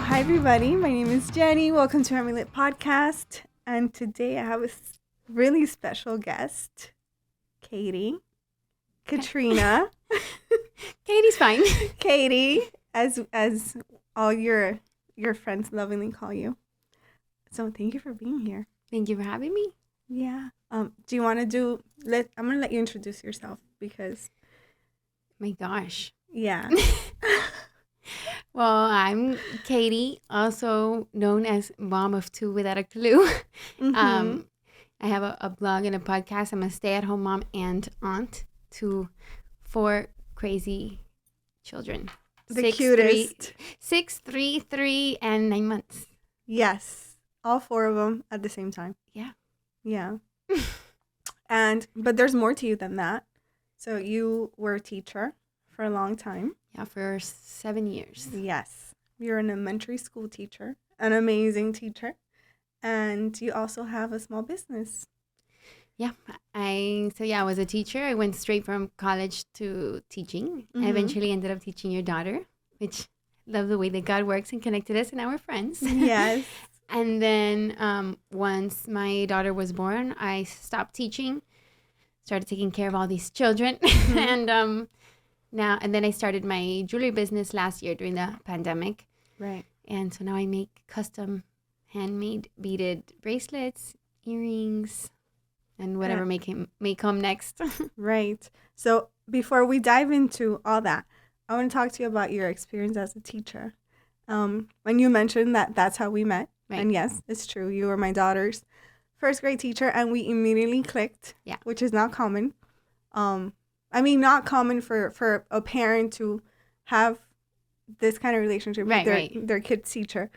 Hi, everybody. My name is Jenny. Welcome to miamilitmag podcast. And today I have a really special guest, Katie, Katrina, Katie's fine. Katie, as all your friends lovingly call you. So thank you for being here. Thank you for having me. Yeah. Do you want to I'm gonna let you introduce yourself because. My gosh. Yeah. Well, I'm Katie, also known as Mom of Two Without a Clue. Mm-hmm. I have a blog and a podcast. I'm a stay-at-home mom and aunt to 4 crazy children. The cutest. 6, 3, 3, and 9 months. Yes. All 4 of them at the same time. Yeah. Yeah. But there's more to you than that. So you were a teacher for a long time. Yeah, for 7 years. Yes. You're an elementary school teacher, an amazing teacher. And you also have a small business. Yeah, I was a teacher. I went straight from college to teaching. Mm-hmm. I eventually ended up teaching your daughter, which love the way that God works and connected us, and now we're friends. Yes. And then once my daughter was born, I stopped teaching, started taking care of all these children, Mm-hmm. and then I started my jewelry business last year during the pandemic. Right. And so now I make custom handmade beaded bracelets, earrings, and whatever may come next. Right. So before we dive into all that, I want to talk to you about your experience as a teacher. When you mentioned that's how we met. Right. And yes, it's true. You were my daughter's first grade teacher, and we immediately clicked. Yeah. Which is not common. Not common for a parent to have this kind of relationship with their kid's teacher.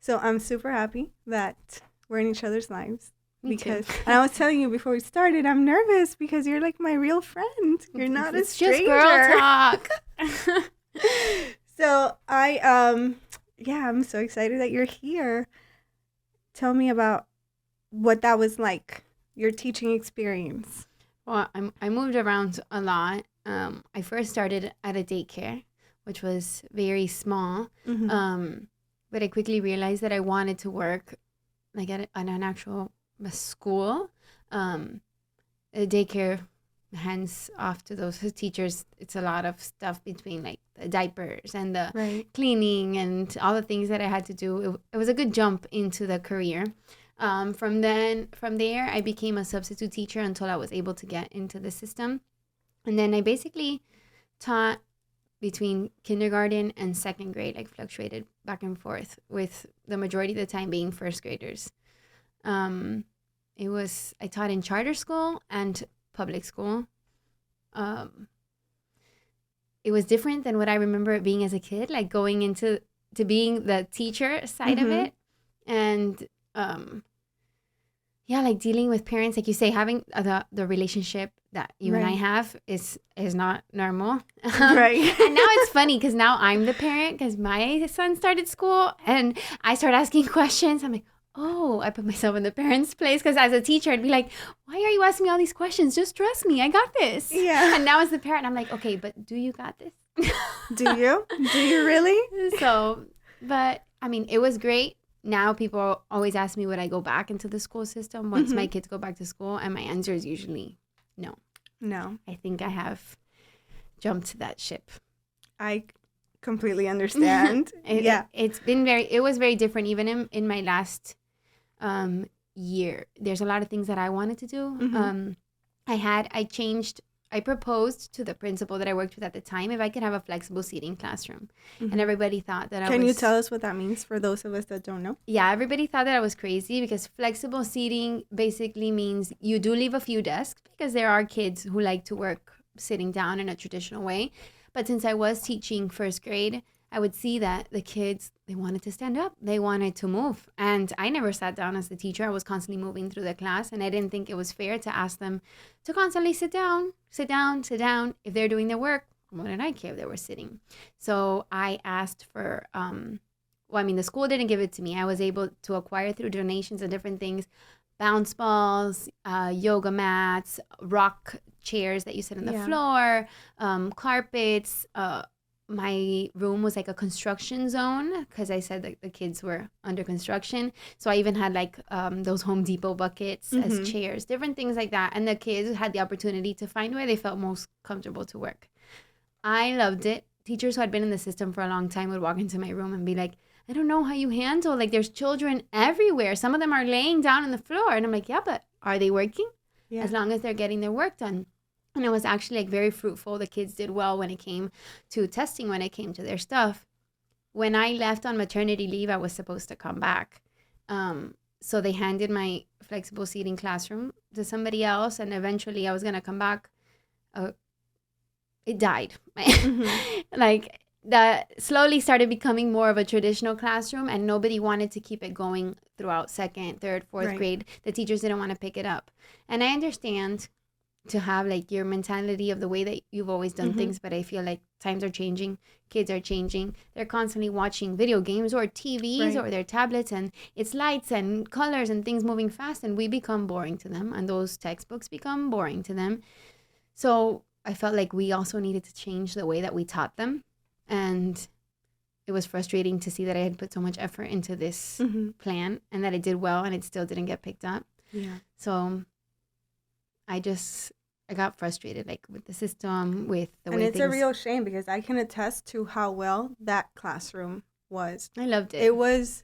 So I'm super happy that we're in each other's lives. Me because too. And I was telling you before we started, I'm nervous because you're like my real friend. You're not a stranger. Just girl talk. So I'm so excited that you're here. Tell me about what that was like, your teaching experience. Well, I moved around a lot. I first started at a daycare, which was very small. Mm-hmm. But I quickly realized that I wanted to work like at an actual school. A daycare, hands off to those teachers. It's a lot of stuff between like the diapers and the cleaning and all the things that I had to do. It was a good jump into the career. From there, I became a substitute teacher until I was able to get into the system. And then I basically taught between kindergarten and second grade, like fluctuated back and forth, with the majority of the time being first graders. I taught in charter school and public school. It was different than what I remember it being as a kid, like going into being the teacher side of it. And like dealing with parents, like you say, having the relationship that you and I have is not normal. Right. And now it's funny because now I'm the parent because my son started school and I start asking questions. I'm like, oh, I put myself in the parent's place because as a teacher, I'd be like, why are you asking me all these questions? Just trust me. I got this. Yeah. And now as the parent, I'm like, okay, but do you got this? Do you? Do you really? So, but I mean, it was great. Now people always ask me, would I go back into the school system once my kids go back to school? And my answer is usually no. No. I think I have jumped that ship. I completely understand. It was very different even in my last year. There's a lot of things that I wanted to do. I proposed to the principal that I worked with at the time if I could have a flexible seating classroom. And everybody thought that Can you tell us what that means for those of us that don't know? Yeah, everybody thought that I was crazy because flexible seating basically means you do leave a few desks because there are kids who like to work sitting down in a traditional way. But since I was teaching first grade, I would see that the kids, they wanted to stand up. They wanted to move. And I never sat down as the teacher. I was constantly moving through the class. And I didn't think it was fair to ask them to constantly sit down. If they're doing their work, what did I care if they were sitting? So I asked for, the school didn't give it to me. I was able to acquire through donations and different things, bounce balls, yoga mats, rock chairs that you sit on the floor, carpets, my room was like a construction zone because I said that the kids were under construction. So I even had like those Home Depot buckets as chairs, different things like that. And the kids had the opportunity to find where they felt most comfortable to work. I loved it. Teachers who had been in the system for a long time would walk into my room and be like, I don't know how you handle, like there's children everywhere. Some of them are laying down on the floor. And I'm like, yeah, but are they working? Yeah. As long as they're getting their work done. And it was actually like very fruitful. The kids did well when it came to testing, when it came to their stuff. When I left on maternity leave, I was supposed to come back. So they handed my flexible seating classroom to somebody else. And eventually I was going to come back. It died. Like that slowly started becoming more of a traditional classroom, and nobody wanted to keep it going throughout second, third, fourth grade. The teachers didn't want to pick it up. And I understand to have like your mentality of the way that you've always done things, but I feel like times are changing, kids are changing, they're constantly watching video games or TVs or their tablets, and it's lights and colors and things moving fast, and we become boring to them, and those textbooks become boring to them. So I felt like we also needed to change the way that we taught them, and it was frustrating to see that I had put so much effort into this plan and that it did well and it still didn't get picked up. So I got frustrated, like with the system, with the way things. And it's a real shame because I can attest to how well that classroom was. I loved it. It was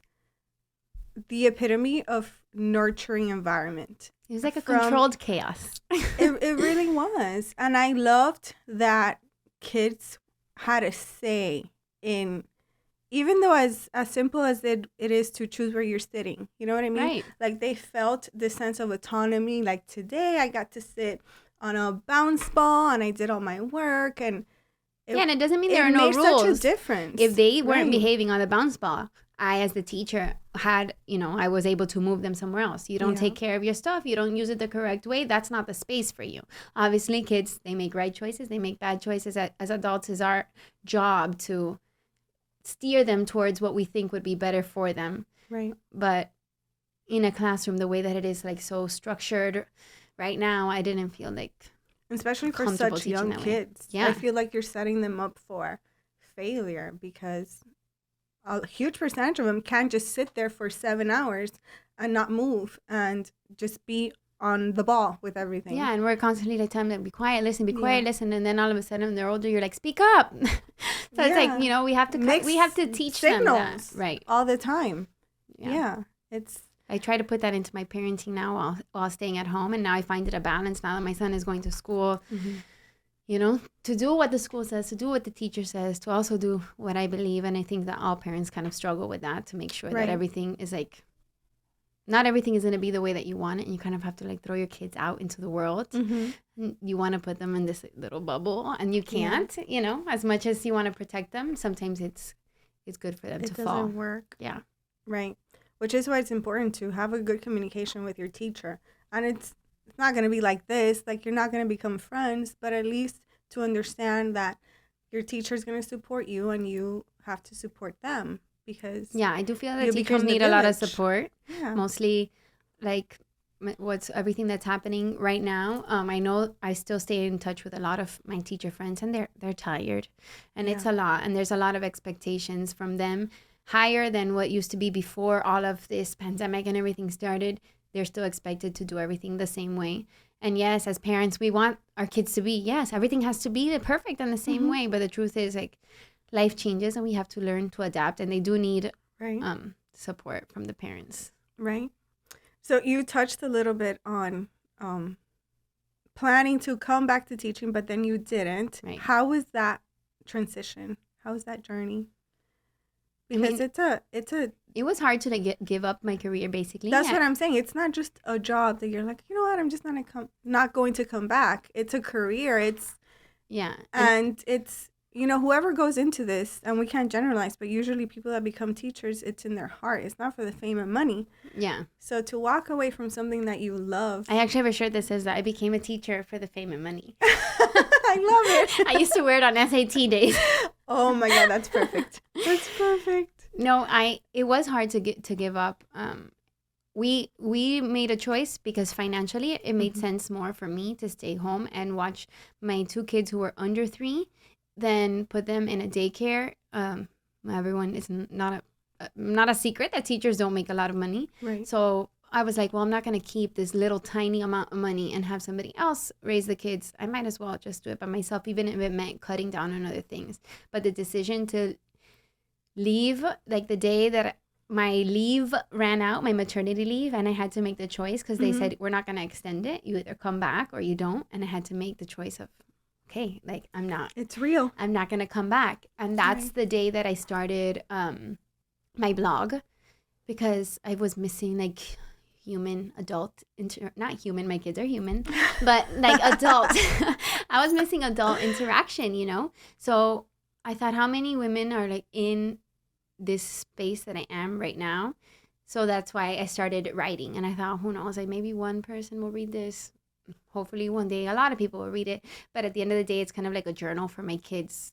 the epitome of nurturing environment. It was like a controlled chaos. It really was. And I loved that kids had a say in, even though as simple as it is to choose where you're sitting. You know what I mean? Right. Like they felt this sense of autonomy. Like today I got to sit on a bounce ball and I did all my work, and and it doesn't mean there are no rules. Such a difference. If they weren't behaving on the bounce ball, I, as the teacher, I was able to move them somewhere else. You don't take care of your stuff. You don't use it the correct way. That's not the space for you. Obviously, kids, they make right choices. They make bad choices. As adults, it's our job to steer them towards what we think would be better for them. Right. But in a classroom, the way that it is like so structured right now, I didn't feel like especially for such young kids. I feel like you're setting them up for failure because a huge percentage of them can't just sit there for 7 hours and not move and just be on the ball with everything. Yeah, and we're constantly like telling them, be quiet, listen, and then all of a sudden when they're older, you're like, speak up. So it's like, we have to teach them that, right, all the time. I try to put that into my parenting now while staying at home, and now I find it a balance now that my son is going to school. To do what the school says, to do what the teacher says, to also do what I believe. And I think that all parents kind of struggle with that, to make sure that everything is like, not everything is going to be the way that you want it. And you kind of have to like throw your kids out into the world. You want to put them in this little bubble and you can't, as much as you want to protect them. Sometimes it's good for them to fall. It doesn't work. Yeah. Right. Which is why it's important to have a good communication with your teacher. And it's not going to be like this. Like, you're not going to become friends, but at least to understand that your teacher is going to support you and you have to support them, because I do feel that teachers need a lot of support. Mostly like what's everything that's happening right now. I know I still stay in touch with a lot of my teacher friends, and they're tired, and it's a lot, and there's a lot of expectations from them, higher than what used to be before all of this pandemic and everything started. They're still expected to do everything the same way. And yes, as parents, we want our kids to be, everything has to be perfect in the same way. But the truth is, like, life changes and we have to learn to adapt. And they do need support from the parents. Right. So you touched a little bit on planning to come back to teaching, but then you didn't. Right. How was that transition? How was that journey? Because it was hard to give up my career, basically. That's what I'm saying. It's not just a job that you're like, you know what, I'm just not going to come back. It's a career. And it's, whoever goes into this, and we can't generalize, but usually people that become teachers, it's in their heart. It's not for the fame and money. Yeah. So to walk away from something that you love. I actually have a shirt that says that I became a teacher for the fame and money. I love it. I used to wear it on SAT days. Oh my God, that's perfect. That's perfect. No, it was hard to give up. We made a choice because financially it made sense more for me to stay home and watch my two kids who were under 3 then put them in a daycare. Everyone is not a secret that teachers don't make a lot of money. Right. So I was like, well, I'm not going to keep this little tiny amount of money and have somebody else raise the kids. I might as well just do it by myself, even if it meant cutting down on other things. But the decision to leave, like the day that my leave ran out, my maternity leave, and I had to make the choice because they said, we're not going to extend it. You either come back or you don't. And I had to make the choice of, okay, like it's real. I'm not going to come back. And that's the day that I started my blog, because I was missing like not human, my kids are human, but like adult. I was missing adult interaction, you know? So I thought, how many women are like in this space that I am right now? So that's why I started writing. And I thought, who knows, like maybe one person will read this. Hopefully one day a lot of people will read it. But at the end of the day, it's kind of like a journal for my kids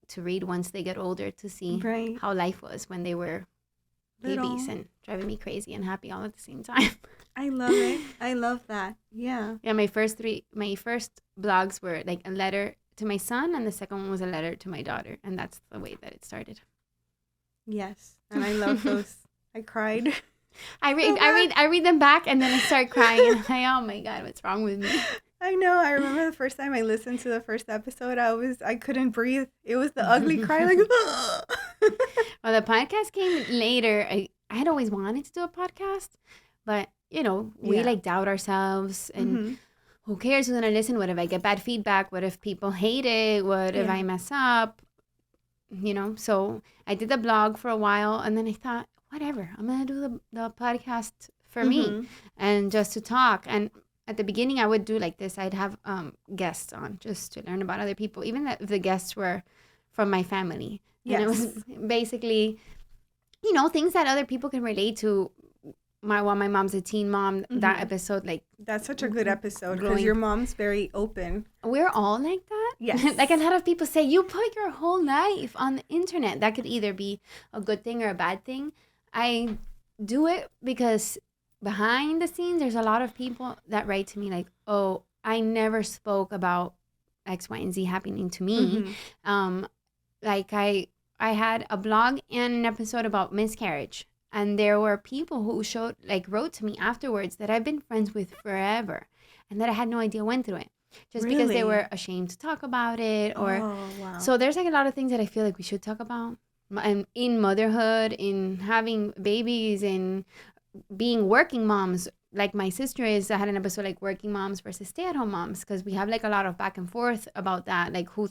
to read once they get older, to see how life was when they were babies and driving me crazy and happy all at the same time. I love it. I love that. Yeah. Yeah, my first blogs were like a letter to my son, and the second one was a letter to my daughter, and that's the way that it started. Yes, and I love those. I cried. I read them back, and then I start crying, and I'm like, oh my God, what's wrong with me? I know. I remember the first time I listened to the first episode, I couldn't breathe. It was the ugly cry, like. Well, the podcast came later. I had always wanted to do a podcast, but you know, we like doubt ourselves, and who cares who's gonna listen? What if I get bad feedback? What if people hate it? What if I mess up? You know, so I did the blog for a while, and then I thought, whatever, I'm gonna do the podcast for me and just to talk. And at the beginning, I would do like this. I'd have guests on just to learn about other people, even if the guests were from my family. Yes. And it was basically, you know, things that other people can relate to. My mom's a teen mom. That episode, like, that's such a good episode because your mom's very open. We're all like that. Yes. Like a lot of people say, you put your whole life on the internet. That could either be a good thing or a bad thing. I do it because behind the scenes, there's a lot of people that write to me like, oh, I never spoke about X, Y, and Z happening to me. Like I had a blog and an episode about miscarriage, and there were people who wrote to me afterwards that I've been friends with forever, and that I had no idea went through it, just because they were ashamed to talk about it, or so there's like a lot of things that I feel like we should talk about, and in motherhood, in having babies, in being working moms. Like my sister I had an episode like working moms versus stay-at-home moms, because we have like a lot of back and forth about that, like who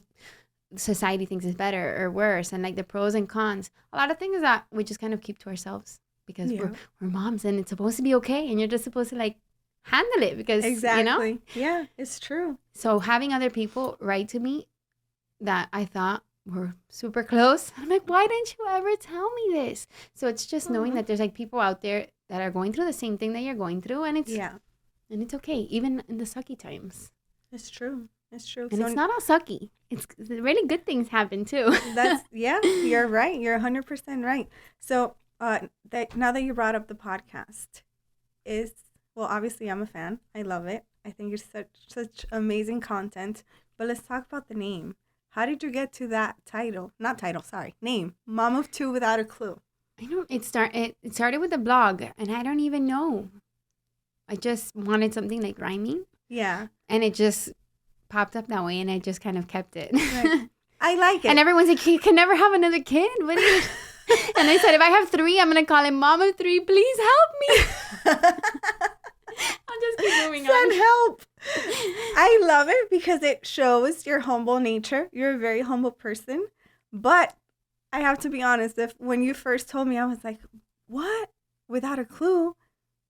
society thinks is better or worse, and like the pros and cons. A lot of things that we just kind of keep to ourselves because we're moms, and it's supposed to be okay, and you're just supposed to like handle it because you know. Yeah, it's true. So having other people write to me that I thought were super close, I'm like, why didn't you ever tell me this? So it's just knowing that there's like people out there that are going through the same thing that you're going through, and it's okay, even in the sucky times. It's true. It's true. And it's not all sucky. It's really good things happen too. You're right. You're 100% right. So now that you brought up the podcast, obviously I'm a fan. I love it. I think it's such amazing content. But let's talk about the name. How did you get to that name? Mom of Two Without a Clue. I know it started with a blog, and I don't even know. I just wanted something like rhyming. Yeah. And it just popped up that way, and I just kind of kept it. Right. I like it. And everyone's like, you can never have another kid. What do you? And I said, if I have 3, I'm going to call him Mom of 3. Please help me. I'll just keep moving on. Send help. I love it because it shows your humble nature. You're a very humble person. But I have to be honest, when you first told me, I was like, what? Without a clue?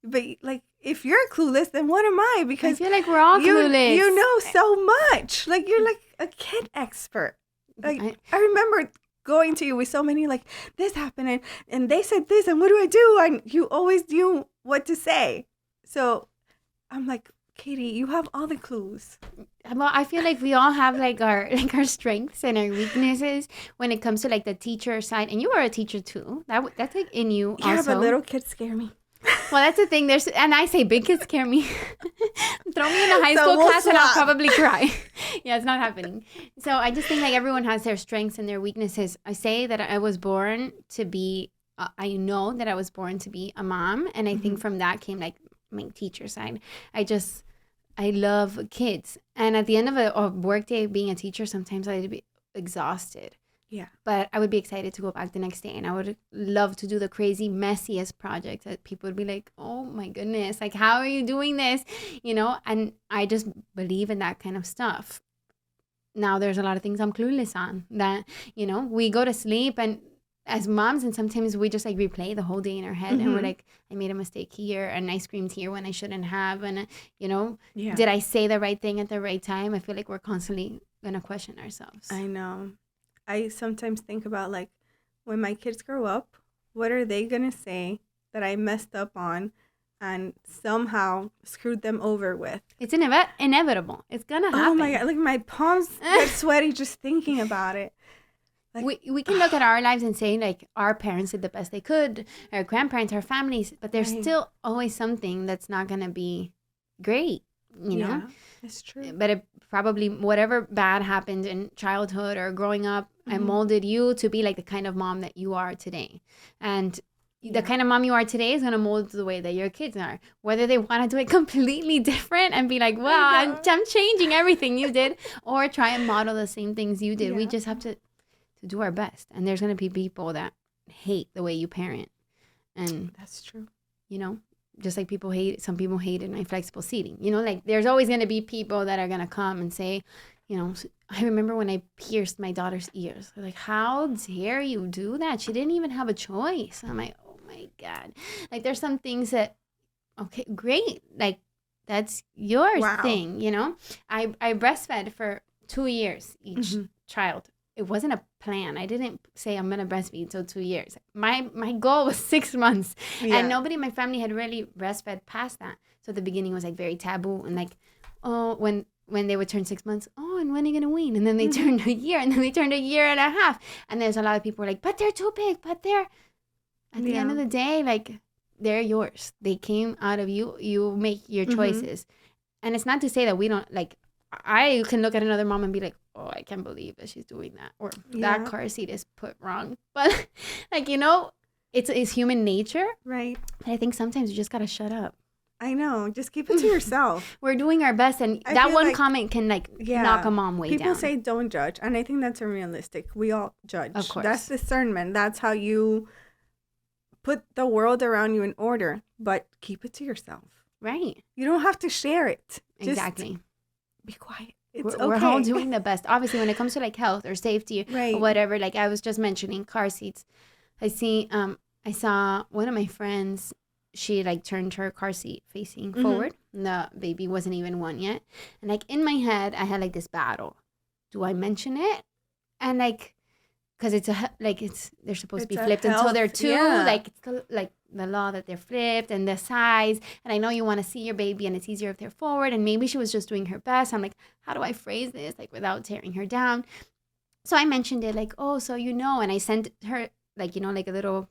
But like, if you're clueless, then what am I? Because I feel like we're all clueless. You know so much. Like, you're like a kid expert. Like, I remember going to you with so many, like, this happened, and they said this, and what do I do? And you always knew what to say. So I'm like, Katie, you have all the clues. Well, I feel like we all have like our strengths and our weaknesses when it comes to like the teacher side. And you are a teacher too. That's like in you also. Yeah, but little kids scare me. Well, that's the thing. And I say big kids scare me. Throw me in a high school class and I'll probably cry. Yeah, it's not happening. So I just think like everyone has their strengths and their weaknesses. I say that I was born to be, I know that I was born to be a mom. And I think from that came like my teacher side. I love kids. And at the end of a work day being a teacher, sometimes I'd be exhausted. Yeah. But I would be excited to go back the next day. And I would love to do the crazy, messiest project that people would be like, oh my goodness, like, how are you doing this? You know, and I just believe in that kind of stuff. Now there's a lot of things I'm clueless on that, you know, we go to sleep and as moms, and sometimes we just like replay the whole day in our head and we're like, I made a mistake here and I screamed here when I shouldn't have. And, you know, did I say the right thing at the right time? I feel like we're constantly going to question ourselves. I know. I sometimes think about like when my kids grow up, what are they going to say that I messed up on and somehow screwed them over with? It's inevitable. It's going to happen. Oh my God. Like my palms get sweaty just thinking about it. Like, we can look at our lives and say like our parents did the best they could, our grandparents, our families, but there's still always something that's not going to be great, you know? Yeah, it's true. But it probably whatever bad happened in childhood or growing up and molded you to be like the kind of mom that you are today. And the kind of mom you are today is going to mold the way that your kids are. Whether they want to do it completely different and be like, well, I'm changing everything you did, or try and model the same things you did. We just have to do our best. And there's going to be people that hate the way you parent. And that's true. You know, just like some people hated my flexible seating. You know, like there's always going to be people that are going to come and say, you know, I remember when I pierced my daughter's ears. They're like, how dare you do that? She didn't even have a choice. I'm like, oh my God. Like there's some things that, okay, great. Like that's your thing, you know? I breastfed for 2 years each child. It wasn't a plan. I didn't say I'm going to breastfeed until 2 years. My goal was 6 months. And nobody in my family had really breastfed past that. So the beginning was like very taboo. And like, oh, when they would turn 6 months, oh, and when are you going to wean? And then they turned a year. And then they turned a year and a half. And there's a lot of people who are like, but they're too big. But they're, at the end of the day, like, they're yours. They came out of you. You make your choices. And it's not to say that we don't, like, I can look at another mom and be like, oh, I can't believe that she's doing that. Or that car seat is put wrong. But, like, you know, it's human nature. Right. But I think sometimes you just got to shut up. I know. Just keep it to yourself. We're doing our best. And that one comment can, like, knock a mom way down. People say don't judge. And I think that's unrealistic. We all judge. Of course. That's discernment. That's how you put the world around you in order. But keep it to yourself. Right. You don't have to share it. Exactly. Be quiet. It's we're all doing the best. Obviously, when it comes to like health or safety or whatever, like I was just mentioning car seats. I saw one of my friends, she like turned her car seat facing forward. The baby wasn't even one yet. And like in my head, I had like this battle. Do I mention it? And like, because they're supposed to be flipped until they're 2. Like it's the law that they're flipped and the size. And I know you want to see your baby and it's easier if they're forward. And maybe she was just doing her best. I'm like, how do I phrase this? Like without tearing her down. So I mentioned it like, oh, so you know, and I sent her like, you know, like a little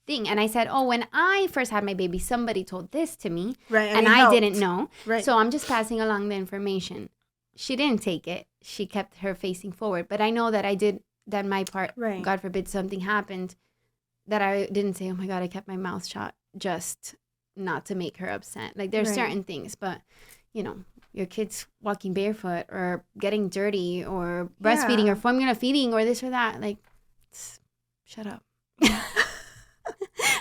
thing. And I said, oh, when I first had my baby, somebody told this to me. Right. And I didn't know. Right. So I'm just passing along the information. She didn't take it. She kept her facing forward. But I know that I did that my part. Right. God forbid something happened. That I didn't say, oh my God, I kept my mouth shut just not to make her upset. Like there's certain things, but you know, your kid's walking barefoot or getting dirty or breastfeeding or formula feeding or this or that. Like, shut up.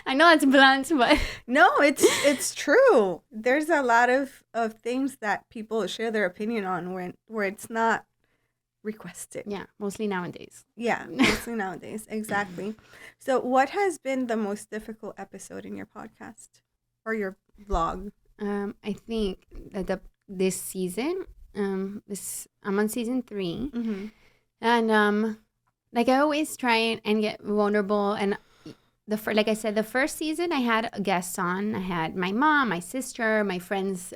I know it's blunt, but no, it's true. There's a lot of things that people share their opinion on where it's not requested. Yeah, mostly nowadays. Yeah, mostly nowadays. Exactly. So what has been the most difficult episode in your podcast or your vlog? I think that this season, I'm on season 3. And like I always try and get vulnerable. And like I said, the first season I had guests on. I had my mom, my sister, my friends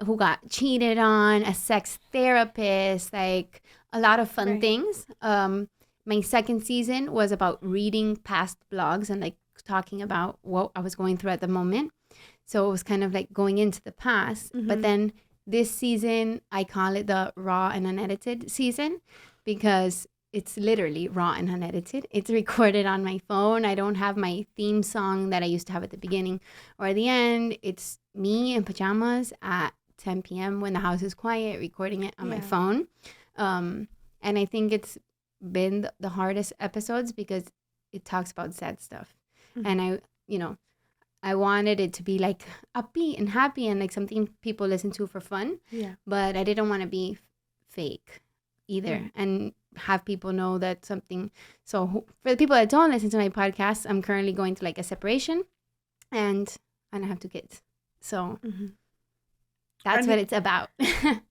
who got cheated on, a sex therapist, like a lot of fun things. My second season was about reading past blogs and like talking about what I was going through at the moment. So it was kind of like going into the past. But then this season, I call it the raw and unedited season because it's literally raw and unedited. It's recorded on my phone. I don't have my theme song that I used to have at the beginning or the end. It's me in pajamas at 10 p.m. when the house is quiet, recording it on my phone. And I think it's been the hardest episodes because it talks about sad stuff. And I wanted it to be like upbeat and happy and like something people listen to for fun. Yeah. But I didn't want to be fake either and have people know that something. So for the people that don't listen to my podcast, I'm currently going through like a separation and I don't have 2 kids. So that's what it's about.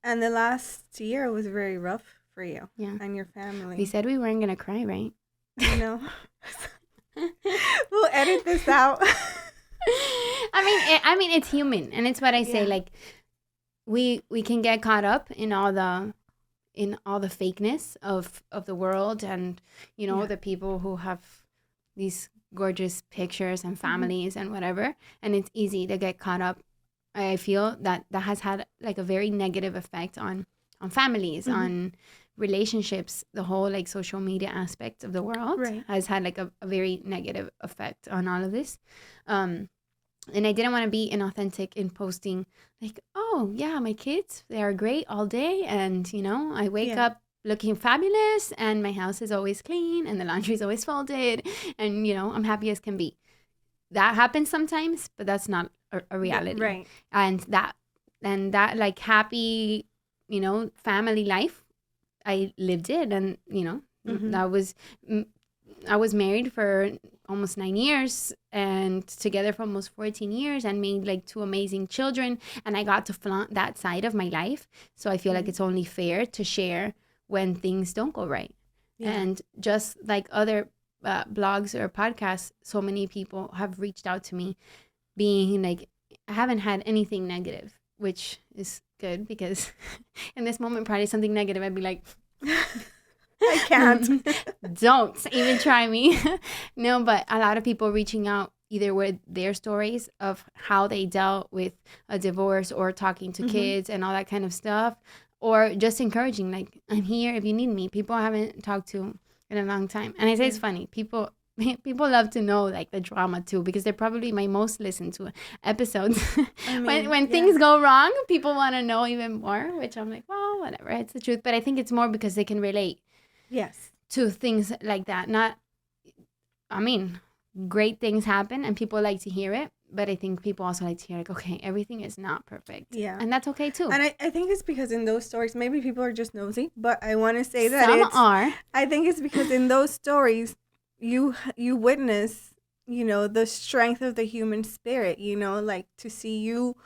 And the last year was very rough for you and your family. We said we weren't going to cry, right? No. We'll edit this out. I mean, it's human, and it's what I say. Like, we can get caught up in all the fakeness of the world, and the people who have these gorgeous pictures and families and whatever, and it's easy to get caught up. I feel that has had like a very negative effect on families, on relationships. The whole like social media aspect of the world has had like a very negative effect on all of this. And I didn't want to be inauthentic in posting like, oh yeah, my kids, they are great all day, and I wake up looking fabulous, and my house is always clean, and the laundry is always folded, and I'm happy as can be. That happens sometimes, but that's not a reality. Right. And that like happy, family life, I lived it, and I was married for almost 9 years and together for almost 14 years and made like 2 amazing children, and I got to flaunt that side of my life. So I feel like it's only fair to share when things don't go right. And just like other blogs or podcasts, so many people have reached out to me being like, I haven't had anything negative, which is good because in this moment, probably something negative, I'd be like, I can't. Don't even try me. No, but a lot of people reaching out either with their stories of how they dealt with a divorce or talking to kids and all that kind of stuff, or just encouraging, like, I'm here if you need me. People I haven't talked to in a long time. And I say it's funny. People love to know like the drama too, because they're probably my most listened to episodes. I mean, when things go wrong, people want to know even more, which I'm like, well, whatever, it's the truth. But I think it's more because they can relate to things like that. Great things happen and people like to hear it, but I think people also like to hear like, okay, everything is not perfect. Yeah. And that's okay too. And I think it's because in those stories, maybe people are just nosy, but I want to say that some are. I think it's because in those stories, you witness, the strength of the human spirit, like to see you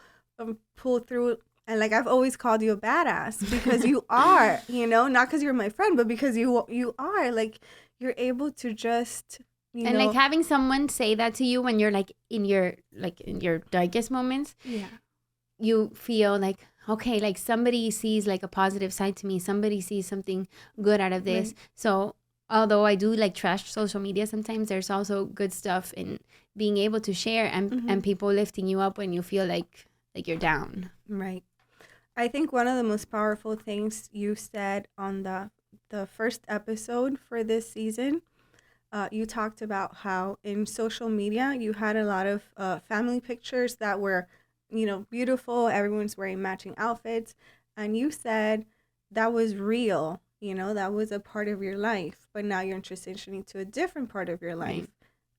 pull through. And like, I've always called you a badass because you are, not because you're my friend, but because you are like, you're able to just, and like having someone say that to you when you're like in your darkest moments, you feel like, okay, like somebody sees like a positive side to me. Somebody sees something good out of this. Right. So although I do like trash social media sometimes, there's also good stuff in being able to share and people lifting you up when you feel like you're down. Right. I think one of the most powerful things you said on the first episode for this season, you talked about how in social media you had a lot of family pictures that were, beautiful. Everyone's wearing matching outfits. And you said that was real, that was a part of your life. But now you're transitioning to a different part of your life. Right.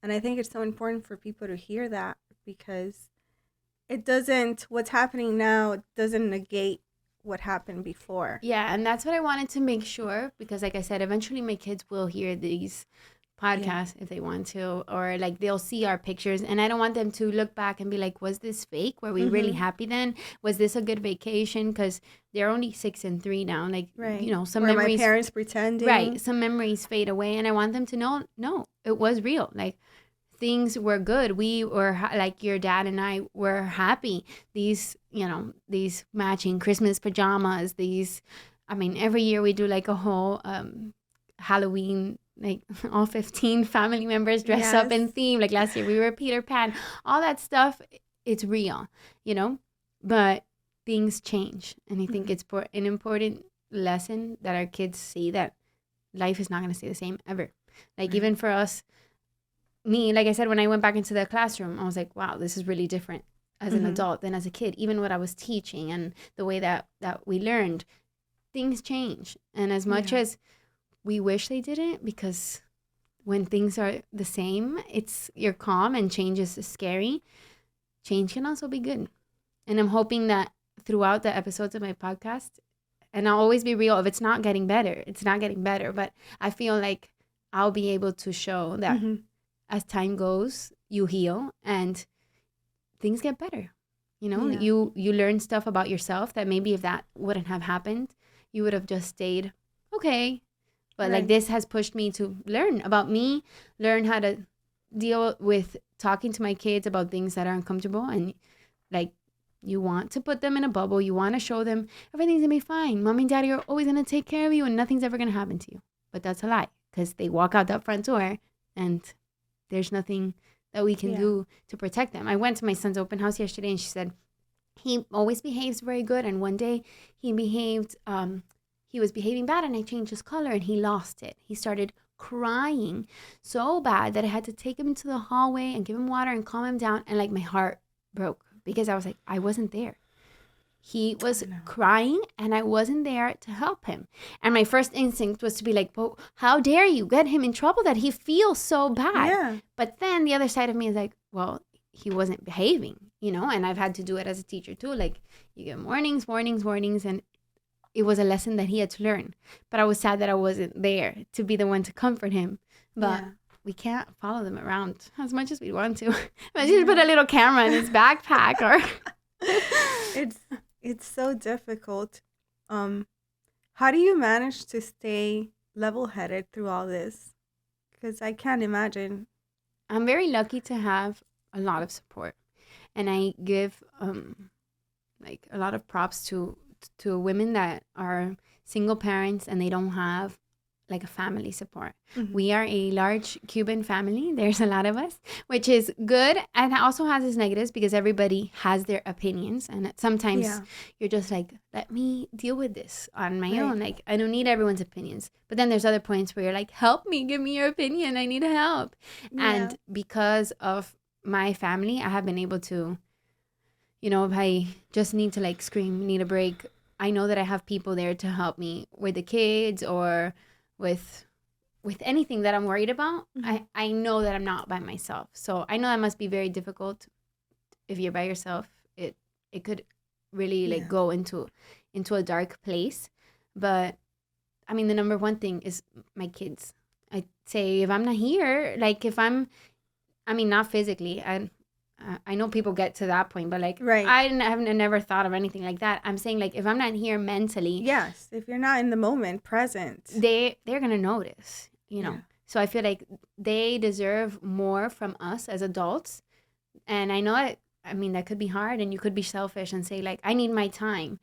And I think it's so important for people to hear that because what's happening now doesn't negate what happened before. Yeah, and that's what I wanted to make sure because like I said, eventually my kids will hear these podcasts if they want to, or like they'll see our pictures and I don't want them to look back and be like, was this fake? Were we really happy then? Was this a good vacation? Because they're only 6 and 3 now. Like, some memories. My parents pretending. Right. Some memories fade away and I want them to know, no, it was real. Like, things were good. We were like your dad and I were happy. These matching Christmas pajamas, every year we do like a whole Halloween, like all 15 family members dress up in theme. Like last year we were Peter Pan, all that stuff. It's real, but things change. And I think it's an important lesson that our kids see that life is not going to stay the same ever. Like even for us, me, like I said, when I went back into the classroom, I was like, wow, this is really different as an adult than as a kid. Even what I was teaching and the way that we learned, things change. And as much as we wish they didn't, because when things are the same, you're calm, and change is scary. Change can also be good. And I'm hoping that throughout the episodes of my podcast, and I'll always be real, if it's not getting better, it's not getting better. But I feel like I'll be able to show that as time goes, you heal and things get better. You know, you learn stuff about yourself that maybe if that wouldn't have happened, you would have just stayed okay. But like this has pushed me to learn about me, learn how to deal with talking to my kids about things that are uncomfortable. And like, you want to put them in a bubble. You want to show them everything's going to be fine. Mom and daddy are always going to take care of you and nothing's ever going to happen to you. But that's a lie, because they walk out that front door and there's nothing that we can do to protect them. I went to my son's open house yesterday and she said he always behaves very good. And one day he was behaving bad and I changed his color and he lost it. He started crying so bad that I had to take him into the hallway and give him water and calm him down. And like my heart broke because I was like, I wasn't there. He was crying and I wasn't there to help him. And my first instinct was to be like, well, how dare you get him in trouble that he feels so bad? Yeah. But then the other side of me is like, well, he wasn't behaving, you know, and I've had to do it as a teacher too. Like you get warnings. And it was a lesson that he had to learn. But I was sad that I wasn't there to be the one to comfort him. But we can't follow them around as much as we want to. Imagine put a little camera in his backpack or... It's so difficult. How do you manage to stay level-headed through all this? Because I can't imagine. I'm very lucky to have a lot of support. And I give like a lot of props to women that are single parents and they don't have like a family support. We are a large Cuban family. There's a lot of us, which is good. And it also has its negatives because everybody has their opinions. And sometimes you're just like, let me deal with this on my own. Like, I don't need everyone's opinions. But then there's other points where you're like, help me, give me your opinion. I need help. And because of my family, I have been able to, you know, if I just need to like scream, need a break, I know that I have people there to help me with the kids or with anything that I'm worried about. I know that I'm not by myself. So I know that must be very difficult if you're by yourself. It could really like go into a dark place. But I mean, the number one thing is my kids. I'd say if I'm not here, like if I mean, not physically, I know people get to that point, but like I have never thought of anything like that. I'm saying like if I'm not here mentally, yes, if you're not in the moment, present, they're gonna notice, you know. So I feel like they deserve more from us as adults. And I know that could be hard, and you could be selfish and say like I need my time,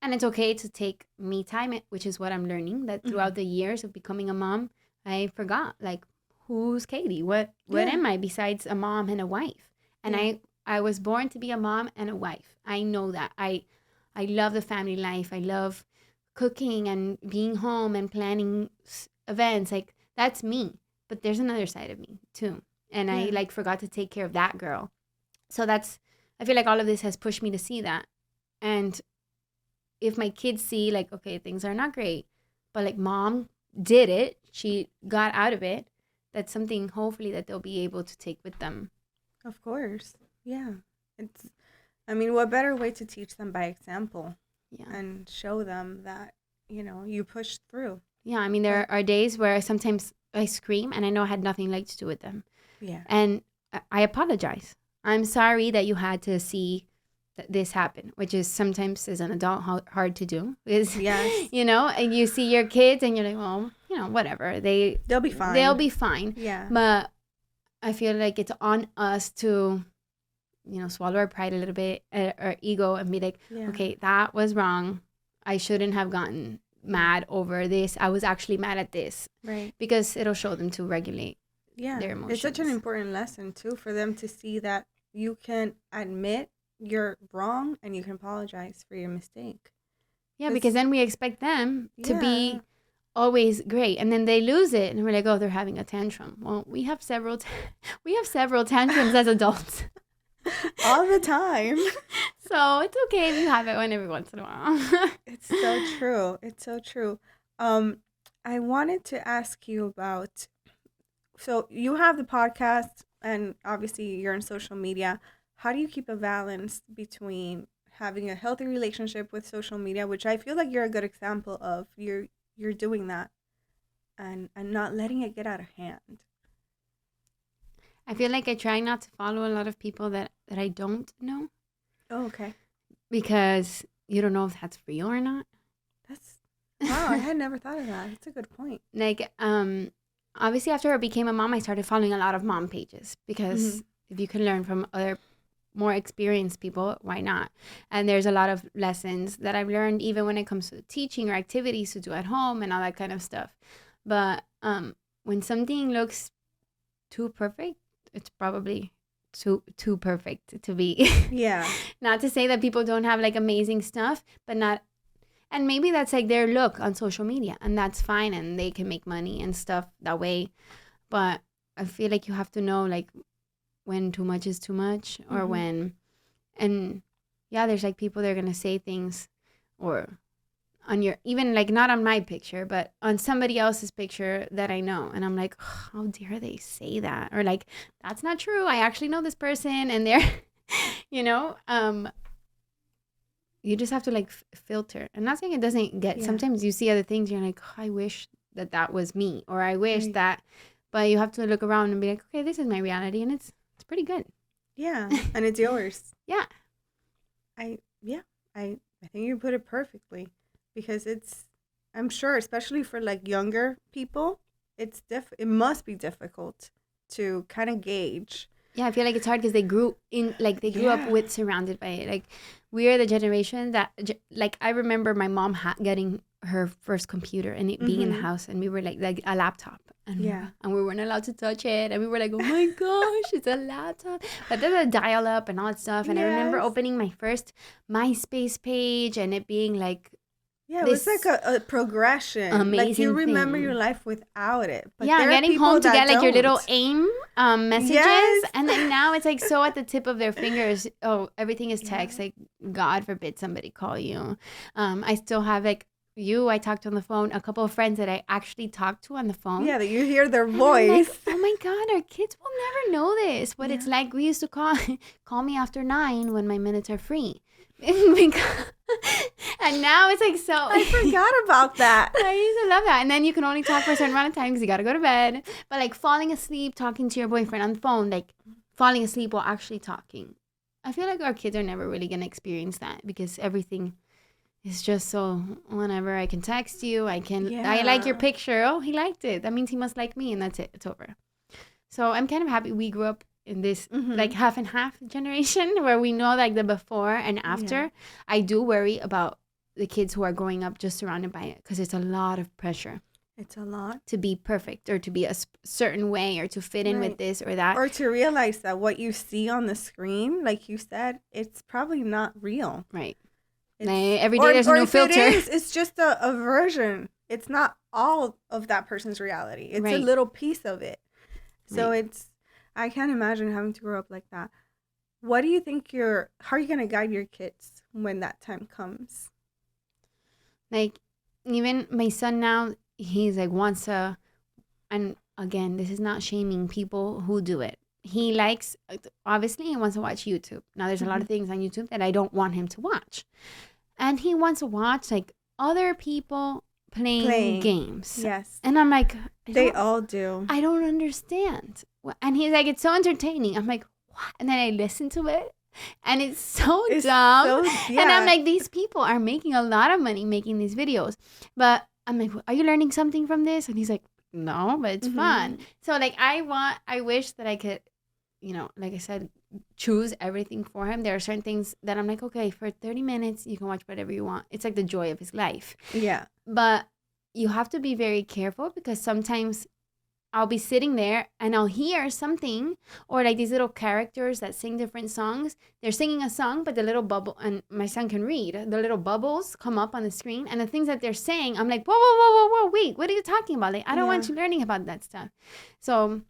and it's okay to take me time, which is what I'm learning. That throughout the years of becoming a mom, I forgot like who's Katie, what am I besides a mom and a wife. And I was born to be a mom and a wife. I know that. I love the family life. I love cooking and being home and planning events. Like, that's me. But there's another side of me, too. And I, like, forgot to take care of that girl. So I feel like all of this has pushed me to see that. And if my kids see, like, okay, things are not great, but, like, mom did it. She got out of it. That's something, hopefully, that they'll be able to take with them. Of course. Yeah. What better way to teach them by example and show them that, you know, you pushed through. Yeah. I mean, there are days where sometimes I scream and I know I had nothing like to do with them. Yeah. And I apologize. I'm sorry that you had to see this happen, which is sometimes as an adult hard to do. Yes. You know, and you see your kids and you're like, well, you know, whatever. They'll be fine. They'll be fine. Yeah. But I feel like it's on us to, you know, swallow our pride a little bit, our ego, and be like, okay, that was wrong. I shouldn't have gotten mad over this. I was actually mad at this. Right. Because it'll show them to regulate their emotions. It's such an important lesson, too, for them to see that you can admit you're wrong and you can apologize for your mistake. Yeah, because then we expect them to be always great, and then they lose it, and we're like, oh, they're having a tantrum. Well, we have several tantrums as adults. All the time. So it's okay if you have it every once in a while. It's so true. It's so true. I wanted to ask you about, so you have the podcast and obviously you're in social media. How do you keep a balance between having a healthy relationship with social media, which I feel like you're a good example of, you're doing that, and not letting it get out of hand? I feel like I try not to follow a lot of people that I don't know. Oh, okay. Because you don't know if that's real or not. Wow, I had never thought of that. That's a good point. Like, obviously after I became a mom, I started following a lot of mom pages because if you can learn from other more experienced people, why not? And there's a lot of lessons that I've learned even when it comes to teaching or activities to do at home and all that kind of stuff. But when something looks too perfect, it's probably too perfect to be. Yeah. Not to say that people don't have like amazing stuff, but not, and maybe that's like their look on social media, and that's fine, and they can make money and stuff that way. But I feel like you have to know like when too much is too much, or when, and yeah, there's like people that are gonna say things, or on your, even like not on my picture, but on somebody else's picture that I know, and I'm like, oh, how dare they say that, or like that's not true. I actually know this person, and they're, you know, you just have to like filter. I'm not saying it doesn't get. Sometimes you see other things, you're like, oh, I wish that was me, or I wish that, but you have to look around and be like, okay, this is my reality, and it's pretty good. Yeah, and it's yours. Yeah. I think you put it perfectly, because I'm sure, especially for like younger people, it must be difficult to kind of gauge. Yeah, I feel like it's hard because they grew up with, surrounded by it. Like, we are the generation that, like, I remember my mom getting her first computer and it being in the house, and we were like a laptop, and we weren't allowed to touch it, and we were like, oh my gosh, it's a laptop. But then the dial up and all that stuff, and I remember opening my first MySpace page and it being like, yeah, it was like a progression. Amazing, like you remember thing. Your life without it. But yeah, getting home to get like your little AIM messages, and then now it's like so at the tip of their fingers. Oh, everything is text. Like, God forbid somebody call you. I still have like I talked on the phone, a couple of friends that I actually talked to on the phone. Yeah, that you hear their voice. Like, oh my God, our kids will never know this. But it's like we used to call me after 9 when my minutes are free. And now it's like, so I forgot about that. I used to love that. And then you can only talk for a certain amount of time because you got to go to bed. But like falling asleep, talking to your boyfriend on the phone, like falling asleep while actually talking. I feel like our kids are never really going to experience that because everything is just so, whenever I can text you, I like your picture. Oh, he liked it. That means he must like me, and that's it. It's over. So I'm kind of happy we grew up in this like half and half generation where we know like the before and after. Yeah. I do worry about the kids who are growing up just surrounded by it because it's a lot of pressure. It's a lot. To be perfect or to be a certain way or to fit in with this or that. Or to realize that what you see on the screen, like you said, it's probably not real. Right. Every day there's a new filter. It's just a version. It's not all of that person's reality. It's a little piece of it. So I can't imagine having to grow up like that. What do you think how are you going to guide your kids when that time comes? Like, even my son now, he's like and again, this is not shaming people who do it. He likes, obviously he wants to watch YouTube. Now there's a lot of things on YouTube that I don't want him to watch. And he wants to watch like other people playing games. Yes. And I'm like, they all do. I don't understand. And he's like, it's so entertaining. I'm like, what? And then I listen to it. And it's so dumb. And I'm like, these people are making a lot of money making these videos. But I'm like, are you learning something from this? And he's like, no, but it's fun. So like, I wish that I could, like I said, choose everything for him. There are certain things that I'm like, okay, for 30 minutes, you can watch whatever you want. It's like the joy of his life. Yeah. But you have to be very careful because sometimes I'll be sitting there and I'll hear something, or like these little characters that sing different songs. They're singing a song, but the little bubble, and my son can read, the little bubbles come up on the screen, and the things that they're saying, I'm like, whoa, whoa, whoa, whoa, whoa, wait, what are you talking about? Like, I don't want you learning about that stuff. So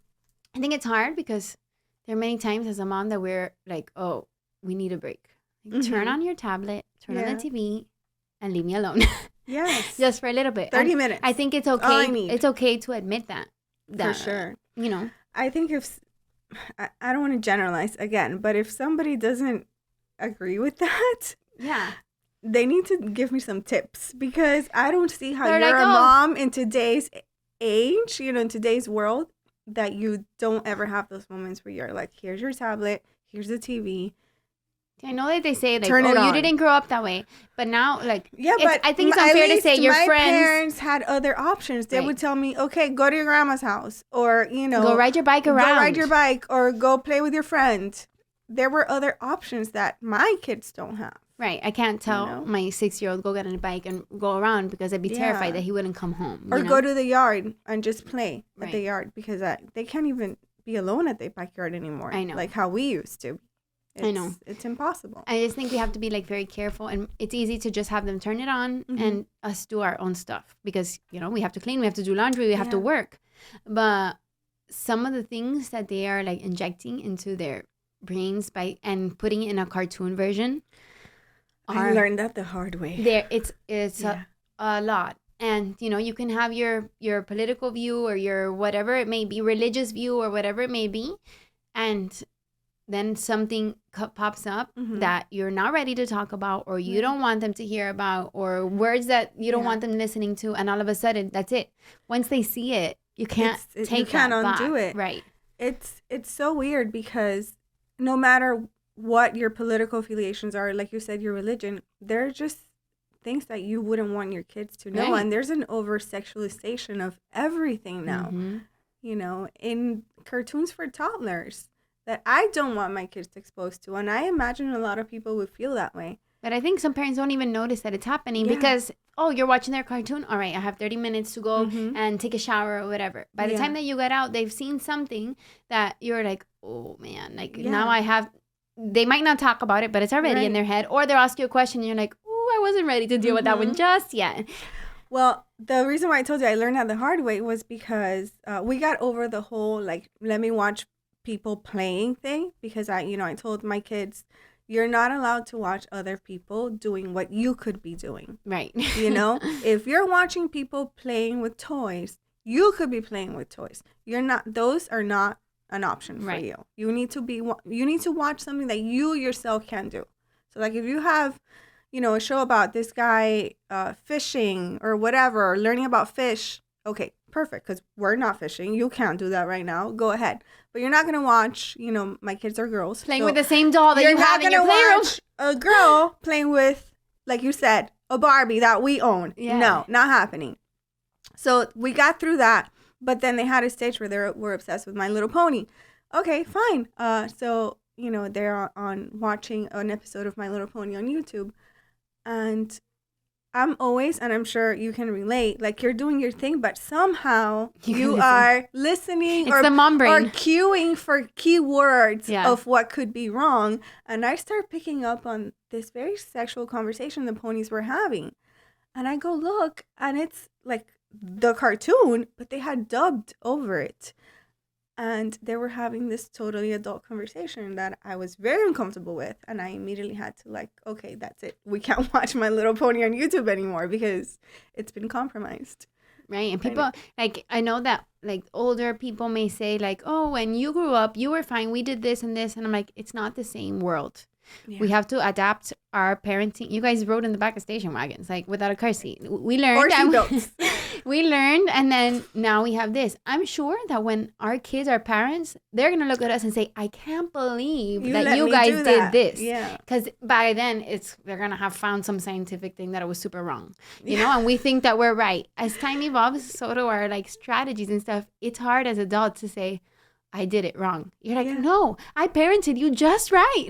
I think it's hard because there are many times as a mom that we're like, oh, we need a break. Like, turn on your tablet, turn on the TV, and leave me alone. Yes. Just for a little bit. 30 minutes. I think it's okay. It's okay to admit that. For sure. You know. I think if, I don't want to generalize again, but if somebody doesn't agree with that, they need to give me some tips, because I don't see how you're like, a mom in today's age, you know, in today's world, that you don't ever have those moments where you're like, here's your tablet, here's the TV. I know that they say, like, you didn't grow up that way. But now, like, but I think it's unfair to say your friends. My parents had other options. They would tell me, okay, go to your grandma's house, or, you know. Go ride your bike around. Go ride your bike, or go play with your friend. There were other options that my kids don't have. Right. I can't tell my 6-year-old go get on a bike and go around, because I'd be terrified that he wouldn't come home. Or go to the yard and just play at the yard, because they can't even be alone at the backyard anymore. I know. Like how we used to. I know. It's impossible. I just think we have to be, like, very careful. And it's easy to just have them turn it on and us do our own stuff. Because, you know, we have to clean, we have to do laundry, we have to work. But some of the things that they are, like, injecting into their brains and putting it in a cartoon version. I learned that the hard way. It's a lot. And, you know, you can have your political view, or your whatever it may be, religious view, or whatever it may be. And then something pops up that you're not ready to talk about, or you don't want them to hear about, or words that you don't want them listening to, and all of a sudden, that's it. Once they see it, you can't undo it. Right. It's so weird, because no matter what your political affiliations are, like you said, your religion, they're just things that you wouldn't want your kids to know. Right. And there's an oversexualization of everything now, you know, in cartoons for toddlers, that I don't want my kids exposed to. And I imagine a lot of people would feel that way. But I think some parents don't even notice that it's happening because, you're watching their cartoon. All right, I have 30 minutes to go and take a shower or whatever. By the time that you get out, they've seen something that you're like, oh, man. Like, now I have... They might not talk about it, but it's already in their head. Or they'll ask you a question and you're like, oh, I wasn't ready to deal with that one just yet. Well, the reason why I told you I learned that the hard way was because we got over the whole, like, let me watch people playing thing, because I told my kids, you're not allowed to watch other people doing what you could be doing. Right. You know, if you're watching people playing with toys, you could be playing with toys. Those are not an option for you. You need to watch something that you yourself can do. So, like, if you have, a show about this guy fishing or whatever, or learning about fish, okay, perfect, because we're not fishing. You can't do that right now. Go ahead. But you're not going to watch, my kids are girls. Playing with the same doll that you have in your playroom. Watch a girl playing with, like you said, a Barbie that we own. Yeah. No, not happening. So we got through that. But then they had a stage where they were obsessed with My Little Pony. Okay, fine. So, they're on watching an episode of My Little Pony on YouTube. And I'm always, and I'm sure you can relate, like, you're doing your thing, but somehow you are listening or queuing for keywords of what could be wrong. And I start picking up on this very sexual conversation the ponies were having. And I go look, and it's like the cartoon, but they had dubbed over it. And they were having this totally adult conversation that I was very uncomfortable with. And I immediately had to, like, okay, that's it. We can't watch My Little Pony on YouTube anymore because it's been compromised. Right. And people, like, I know that, like, older people may say, like, oh, when you grew up, you were fine. We did this and this. And I'm like, it's not the same world. Yeah. We have to adapt our parenting. You guys rode in the back of station wagons, like, without a car seat. We learned. We learned, and then now we have this. I'm sure that when our kids are parents, they're going to look at us and say, I can't believe that you guys did this. Yeah. Because by then, they're going to have found some scientific thing that it was super wrong. You know, and we think that we're right. As time evolves, so do our, like, strategies and stuff. It's hard as adults to say, I did it wrong. You're like, no, I parented you just right.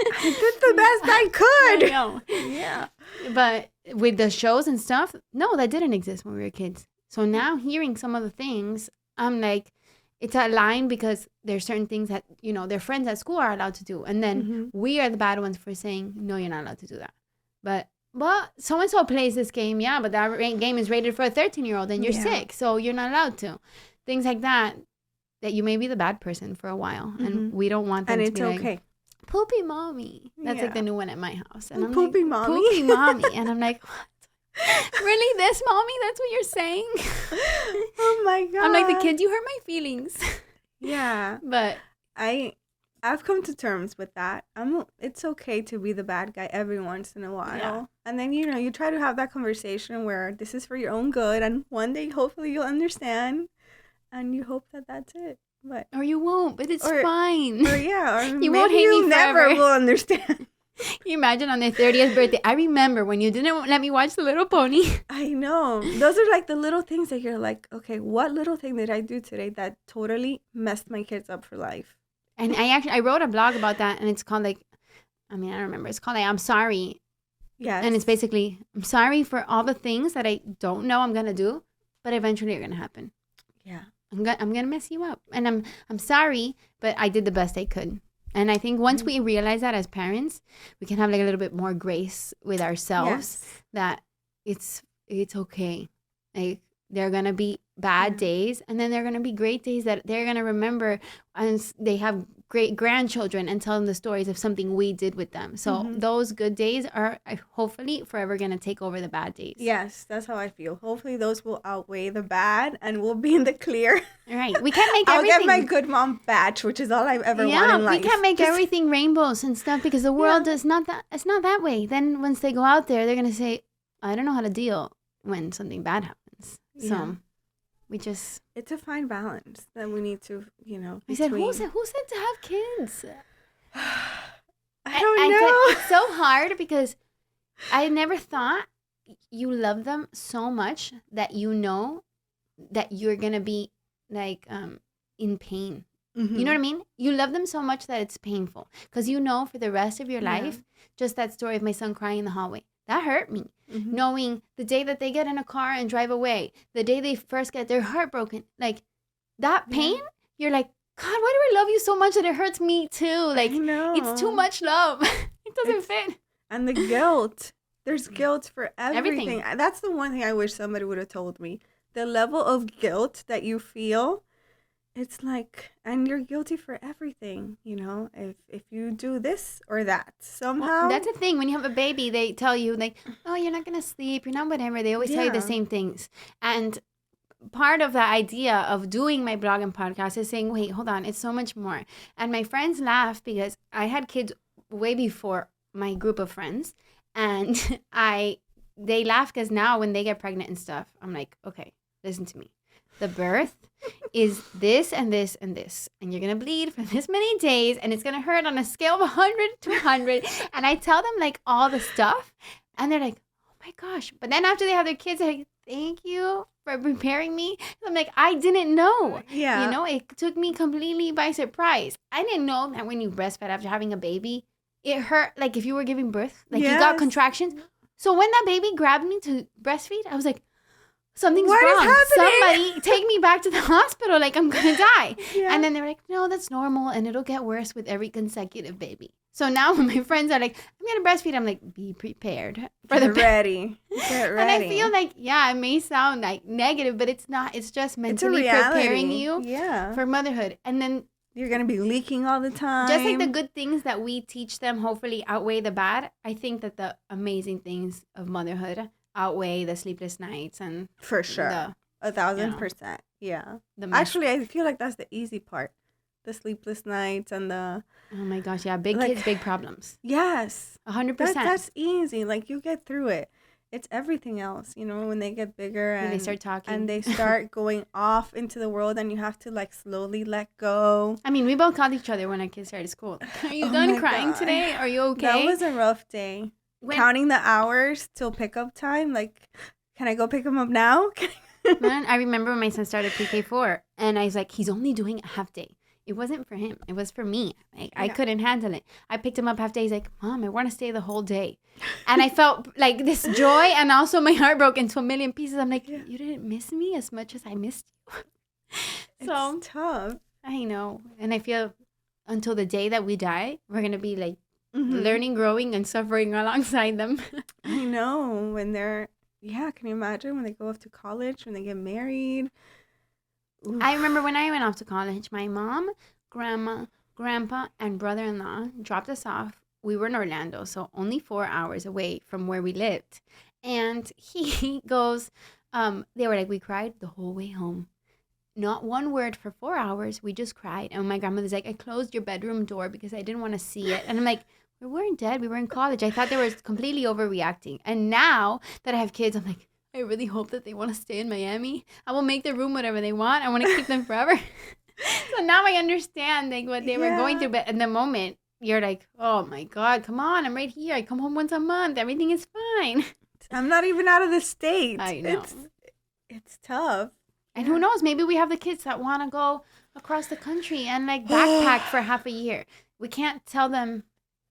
I did the best I could. I know. Yeah. But with the shows and stuff, no, that didn't exist when we were kids. So now hearing some of the things, I'm like, it's a line because there's certain things that, you know, their friends at school are allowed to do. And then we are the bad ones for saying, no, you're not allowed to do that. But, well, so-and-so plays this game. Yeah, but that game is rated for a 13-year-old and you're 6. So you're not allowed to. Things like that you may be the bad person for a while. And we don't want them to be like, okay. Poopy mommy. That's like the new one at my house. And I'm poopy like, mommy. Poopy mommy. And I'm like, what? Really, this mommy? That's what you're saying? Oh my god! I'm like, the kids, you hurt my feelings. Yeah, but I've come to terms with that. It's okay to be the bad guy every once in a while, and then you try to have that conversation where this is for your own good, and one day hopefully you'll understand, and you hope that that's it. But or you won't, but it's fine. Or you won't hate me forever. Never will understand. You imagine on their 30th birthday, I remember when you didn't let me watch The Little Pony. I know. Those are like the little things that you're like, okay, what little thing did I do today that totally messed my kids up for life? And I wrote a blog about that, and it's called I don't remember. It's called I'm Sorry. Yes. And it's basically, I'm sorry for all the things that I don't know I'm going to do, but eventually are going to happen. Yeah. I'm going to mess you up. And I'm sorry, but I did the best I could. And I think once we realize that as parents, we can have like a little bit more grace with ourselves that it's okay. Like there are going to be bad days, and then there are going to be great days that they're going to remember, and they have great grandchildren and tell them the stories of something we did with them. So those good days are hopefully forever going to take over the bad days. Yes, that's how I feel. Hopefully those will outweigh the bad and we'll be in the clear. Right. We can't make everything. I'll get my good mom badge, which is all I've ever wanted in life. We can't make everything rainbows and stuff because the world is not that. It's not that way. Then once they go out there, they're going to say, I don't know how to deal when something bad happens. So it's a fine balance that we need to, I said, who said to have kids? I don't know. It's so hard because I never thought you love them so much that you know that you're going to be like in pain. You know what I mean? You love them so much that it's painful because you know for the rest of your life, just that story of my son crying in the hallway, that hurt me. Knowing the day that they get in a car and drive away, the day they first get their heart broken, like that pain, you're like, God, why do I love you so much that it hurts me too? Like, it's too much love. It doesn't fit. And the guilt. There's guilt for everything. That's the one thing I wish somebody would have told me. The level of guilt that you feel, it's like, and you're guilty for everything, if you do this or that somehow. Well, that's the thing. When you have a baby, they tell you like, oh, you're not going to sleep. You're not whatever. They always tell you the same things. And part of the idea of doing my blog and podcast is saying, wait, hold on. It's so much more. And my friends laugh because I had kids way before my group of friends. And they laugh because now when they get pregnant and stuff, I'm like, okay, listen to me. The birth is this and this and this. And you're going to bleed for this many days. And it's going to hurt on a scale of 100 to 100. And I tell them like all the stuff. And they're like, oh my gosh. But then after they have their kids, they're like, thank you for preparing me. I'm like, I didn't know. Yeah. It took me completely by surprise. I didn't know that when you breastfed after having a baby, it hurt like if you were giving birth. Like you got contractions. So when that baby grabbed me to breastfeed, I was like, something's wrong. Somebody take me back to the hospital. Like, I'm going to die. And then they were like, no, that's normal. And it'll get worse with every consecutive baby. So now when my friends are like, I'm going to breastfeed, I'm like, be prepared. Get ready. Get ready. And I feel like, it may sound like negative, but it's not. It's just mentally preparing you for motherhood. And then you're going to be leaking all the time. Just like the good things that we teach them hopefully outweigh the bad, I think that the amazing things of motherhood outweigh the sleepless nights and for sure 1,000%. Actually, I feel like that's the easy part, the sleepless nights and the oh my gosh, big kids, big problems. 100%. That's easy. Like you get through it. It's everything else, when they get bigger and they start talking and they start going off into the world, and you have to like slowly let go. I mean, we both called each other when our kids started school. Are you done crying today? Are you okay? That was a rough day. Counting the hours till pickup time. Like, can I go pick him up now? Man, I remember when my son started pre-K4, and I was like, he's only doing a half day. It wasn't for him. It was for me. I couldn't handle it. I picked him up half day. He's like, Mom, I want to stay the whole day. And I felt like this joy, and also my heart broke into a million pieces. I'm like, you didn't miss me as much as I missed you. So it's tough. I know. And I feel until the day that we die, we're going to be like learning, growing, and suffering alongside them. I know. When they're, can you imagine when they go off to college, when they get married? Oof. I remember when I went off to college, my mom, grandma, grandpa, and brother-in-law dropped us off. We were in Orlando, so only 4 hours away from where we lived. And he goes, they were like, we cried the whole way home. Not one word for 4 hours. We just cried. And my grandmother's like, I closed your bedroom door because I didn't want to see it. And I'm like, we weren't dead. We were in college. I thought they were completely overreacting. And now that I have kids, I'm like, I really hope that they want to stay in Miami. I will make their room whatever they want. I want to keep them forever. So now I understand like what they were going through. But in the moment, you're like, oh my God, come on. I'm right here. I come home once a month. Everything is fine. I'm not even out of the state. I know. It's tough. And who knows? Maybe we have the kids that want to go across the country and like backpack for half a year. We can't tell them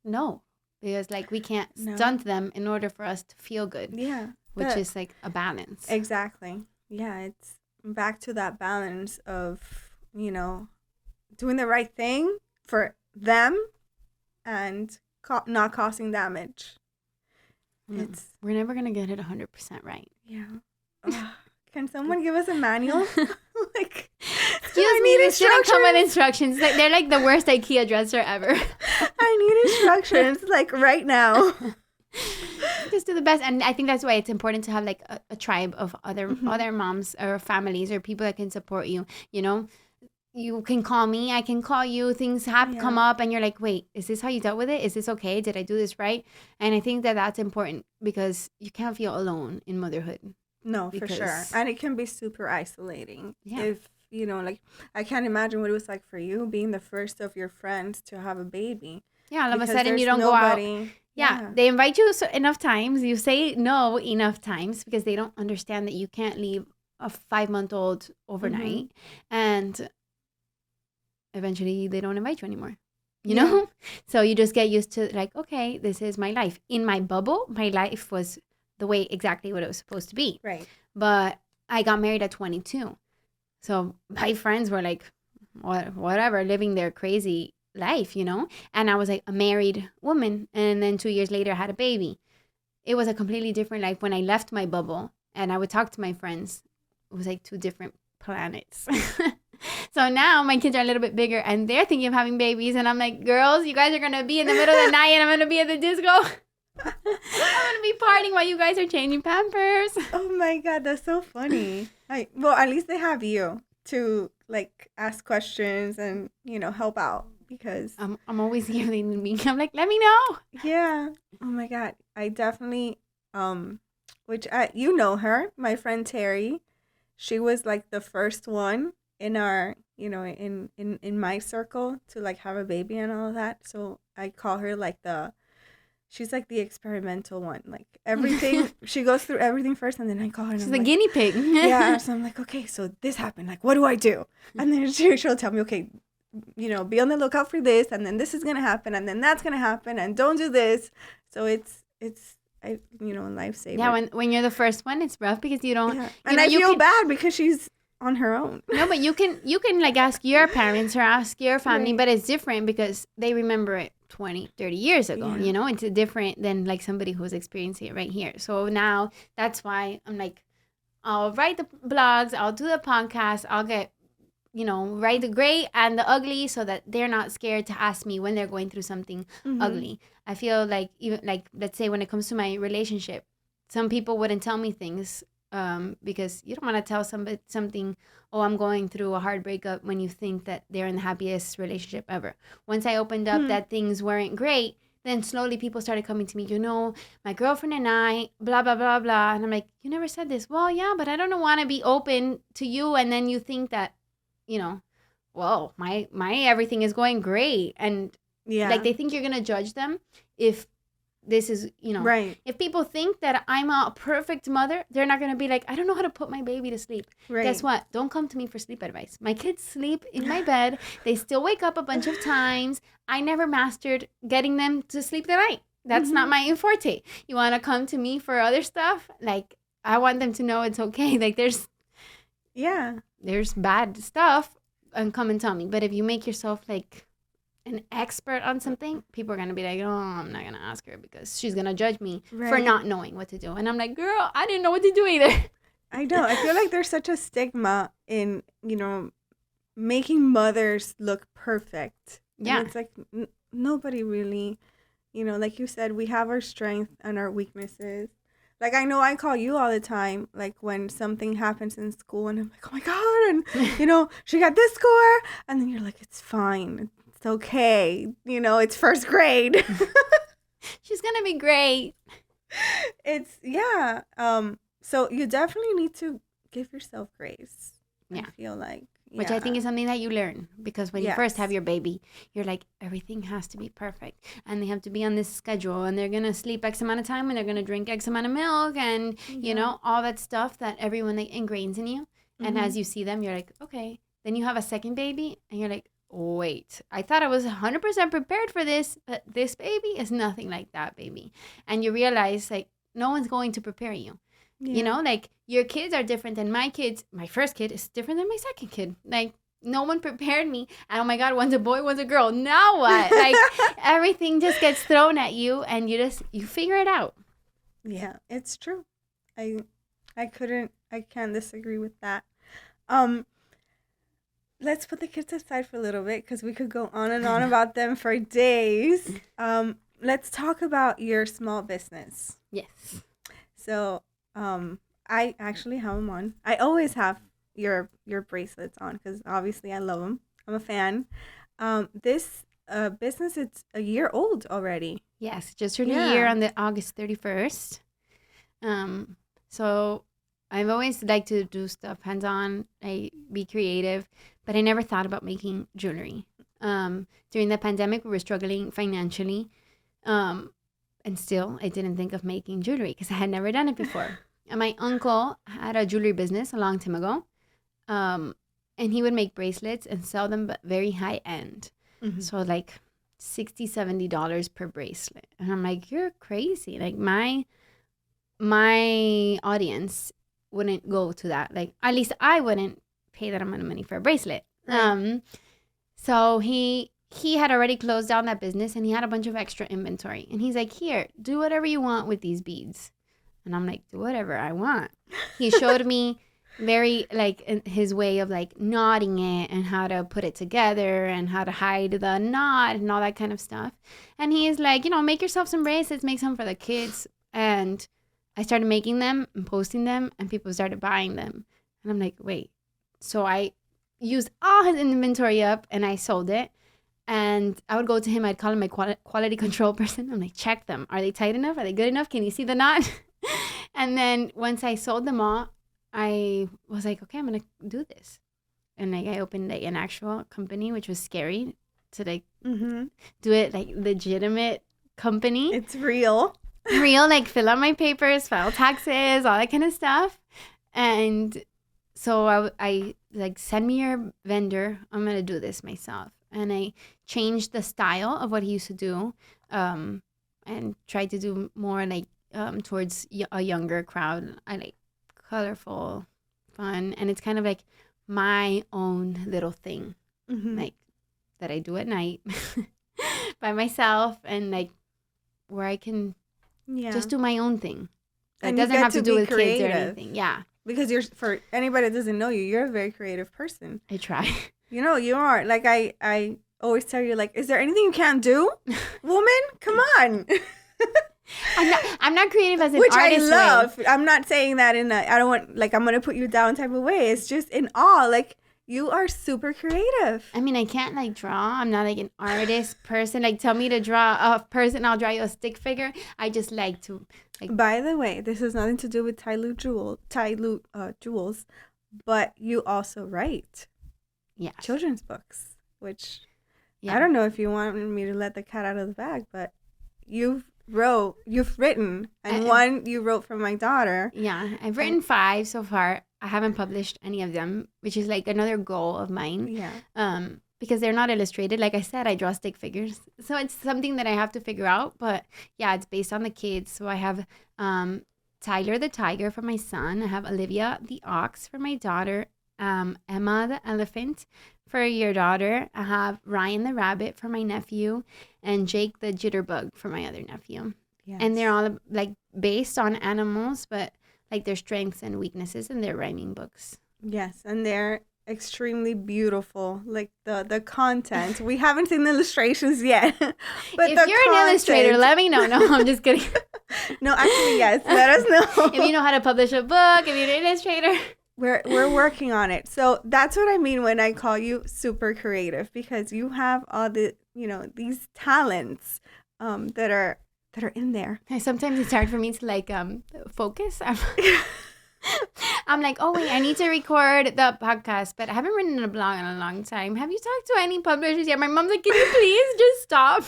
no because like we can't stunt them in order for us to feel good. Yeah. Which is like a balance. Exactly. Yeah. It's back to that balance of, doing the right thing for them and not causing damage. We're never going to get it 100% right. Yeah. Can someone give us a manual? Like, excuse me, this shouldn't come with instructions. Like, they're like the worst IKEA dresser ever. I need instructions, like right now. Just do the best. And I think that's why it's important to have like a tribe of other moms or families or people that can support you. You can call me, I can call you. Things have come up and you're like, wait, is this how you dealt with it? Is this okay? Did I do this right? And I think that that's important because you can't feel alone in motherhood. No, for sure. And it can be super isolating. Yeah. If, like, I can't imagine what it was like for you being the first of your friends to have a baby. Yeah, all of a sudden you don't go out. Yeah, they invite you enough times. You say no enough times because they don't understand that you can't leave a 5-month-old overnight. And eventually they don't invite you anymore. You know? So you just get used to like, okay, this is my life. In my bubble, my life was the way exactly what it was supposed to be. Right. But I got married at 22. So my friends were like, whatever, living their crazy life, And I was like a married woman. And then 2 years later, I had a baby. It was a completely different life when I left my bubble and I would talk to my friends. It was like 2 different planets. So now my kids are a little bit bigger and they're thinking of having babies. And I'm like, girls, you guys are going to be in the middle of the night and I'm going to be at the disco. I'm gonna be partying while you guys are changing Pampers. Oh my God, that's so funny. Well, at least they have you to like ask questions and help out because I'm always here. They need me. I'm like, let me know. Yeah. Oh my God, I definitely which you know her, my friend Terry. She was like the first one in our in my circle to like have a baby and all of that. So I call her like she's like the experimental one. Like everything, she goes through everything first, and then I call her. And she's the guinea pig. Yeah, so I'm like, okay, so this happened. Like, what do I do? And then she'll tell me, okay, be on the lookout for this, and then this is gonna happen, and then that's gonna happen, and don't do this. So it's a lifesaver. Yeah, when you're the first one, it's rough because you don't. Yeah. And I feel bad because she's on her own. No, but you can like ask your parents or ask your family, right. But it's different because they remember it 20, 30 years ago, It's different than like somebody who's experiencing it right here. So now that's why I'm like, I'll write the blogs, I'll do the podcast, I'll get, write the great and the ugly so that they're not scared to ask me when they're going through something ugly. I feel like even like, let's say when it comes to my relationship, some people wouldn't tell me things because you don't want to tell somebody something, oh, I'm going through a hard breakup when you think that they're in the happiest relationship ever. Once I opened up that things weren't great, then slowly people started coming to me, my girlfriend and I, blah, blah, blah, blah. And I'm like, you never said this. Well, yeah, but I don't want to be open to you. And then you think that, well, my everything is going great. And like they think you're going to judge them if this is, right. If people think that I'm a perfect mother, they're not going to be like, I don't know how to put my baby to sleep. Right. Guess what? Don't come to me for sleep advice. My kids sleep in my bed. They still wake up a bunch of times. I never mastered getting them to sleep the night. That's not my forte. You want to come to me for other stuff? Like, I want them to know it's okay. Like, there's Yeah. There's bad stuff, and come and tell me. But if you make yourself like an expert on something, people are gonna be like, oh, I'm not gonna ask her because she's gonna judge me for not knowing what to do. And I'm like, girl, I didn't know what to do either. I know. I feel like there's such a stigma in, making mothers look perfect. Yeah. And it's like nobody really, like you said, we have our strengths and our weaknesses. Like, I know I call you all the time, like, when something happens in school, and I'm like, oh, my God, and, she got this score, and then you're like, it's fine. It's okay. It's first grade. She's going to be great. Yeah. So you definitely need to give yourself grace. Yeah. I feel like. Yeah. Which I think is something that you learn, because when you first have your baby, you're like, everything has to be perfect, and they have to be on this schedule, and they're going to sleep X amount of time, and they're going to drink X amount of milk, and, all that stuff that everyone like ingrains in you. Mm-hmm. And as you see them, you're like, okay. Then you have a second baby, and you're like, wait, I thought I was 100% prepared for this, but this baby is nothing like that baby. And you realize, like, no one's going to prepare you. Yeah. Like, your kids are different than my kids. My first kid is different than my second kid. Like, no one prepared me. And oh my God, one's a boy, one's a girl. Now what? Like, everything just gets thrown at you, and you figure it out. Yeah, it's true. I can't disagree with that. Let's put the kids aside for a little bit, because we could go on and on about them for days. Let's talk about your small business. Yes. So, I actually have them on. I always have your bracelets on, because obviously I love them. I'm a fan. This business, it's a year old already. Yes, just turned a year on the August 31st. So I've always liked to do stuff hands-on, be creative, but I never thought about making jewelry. During the pandemic, we were struggling financially, and still I didn't think of making jewelry because I had never done it before. And my uncle had a jewelry business a long time ago, and he would make bracelets and sell them, but very high end. Mm-hmm. So like $60, $70 per bracelet. And I'm like, you're crazy. Like, my audience wouldn't go to that. Like, at least I wouldn't pay that amount of money for a bracelet. Right. So he had already closed down that business, and he had a bunch of extra inventory. And he's like, here, do whatever you want with these beads. And I'm like, do whatever I want. He showed me very, like, his way of, like, knotting it and how to put it together and how to hide the knot and all that kind of stuff. And he's like, make yourself some bracelets, make some for the kids. And I started making them and posting them, and people started buying them. And I'm like, wait. So I used all his inventory up, and I sold it. And I would go to him. I'd call him my quality control person. I'm like, check them. Are they tight enough? Are they good enough? Can you see the knot? And then once I sold them all, I was like, okay, I'm going to do this. And like, I opened like an actual company, which was scary to like do it, like legitimate company. It's real. Like fill out my papers, file taxes, all that kind of stuff. And so I like, send me your vendor. I'm going to do this myself. And I changed the style of what he used to do, and tried to do more like towards a younger crowd. I like colorful, fun, and it's kind of like my own little thing, like that I do at night by myself, and like where I can just do my own thing. That doesn't have to do with kids or anything. Yeah, because for anybody that doesn't know you, you're a very creative person. I try. You are. Like, I always tell you, like, is there anything you can't do? Woman, come on. I'm not creative as an Which artist. Which I love. Way. I'm not saying that I don't want, like, I'm going to put you down type of way. It's just in awe. Like, you are super creative. I mean, I can't, like, draw. I'm not, like, an artist person. Like, tell me to draw a person, I'll draw you a stick figure. I just like to, like. By the way, this has nothing to do with jewels, but you also write. Yeah, children's books, which I don't know if you want me to let the cat out of the bag, but you've written, and one you wrote for my daughter. Yeah, I've written 5 so far. I haven't published any of them, which is like another goal of mine. Yeah. Because they're not illustrated. Like I said, I draw stick figures, so it's something that I have to figure out. But yeah, it's based on the kids. So I have Tyler the tiger for my son. I have Olivia the ox for my daughter. Emma the elephant for your daughter. I have Ryan the rabbit for my nephew, and Jake the jitterbug for my other nephew. Yes. And they're all like based on animals, but like their strengths and weaknesses, and their rhyming books. Yes, and they're extremely beautiful. Like the content. We haven't seen the illustrations yet. But if you're an illustrator, let me know. No, I'm just kidding. No, actually, yes. Let us know. If you know how to publish a book, if you're an illustrator. We're working on it. So that's what I mean when I call you super creative, because you have all the, these talents that are in there. Sometimes it's hard for me to like focus. I'm like, oh wait, I need to record the podcast, but I haven't written a blog in a long time. Have you talked to any publishers yet? My mom's like, can you please just stop?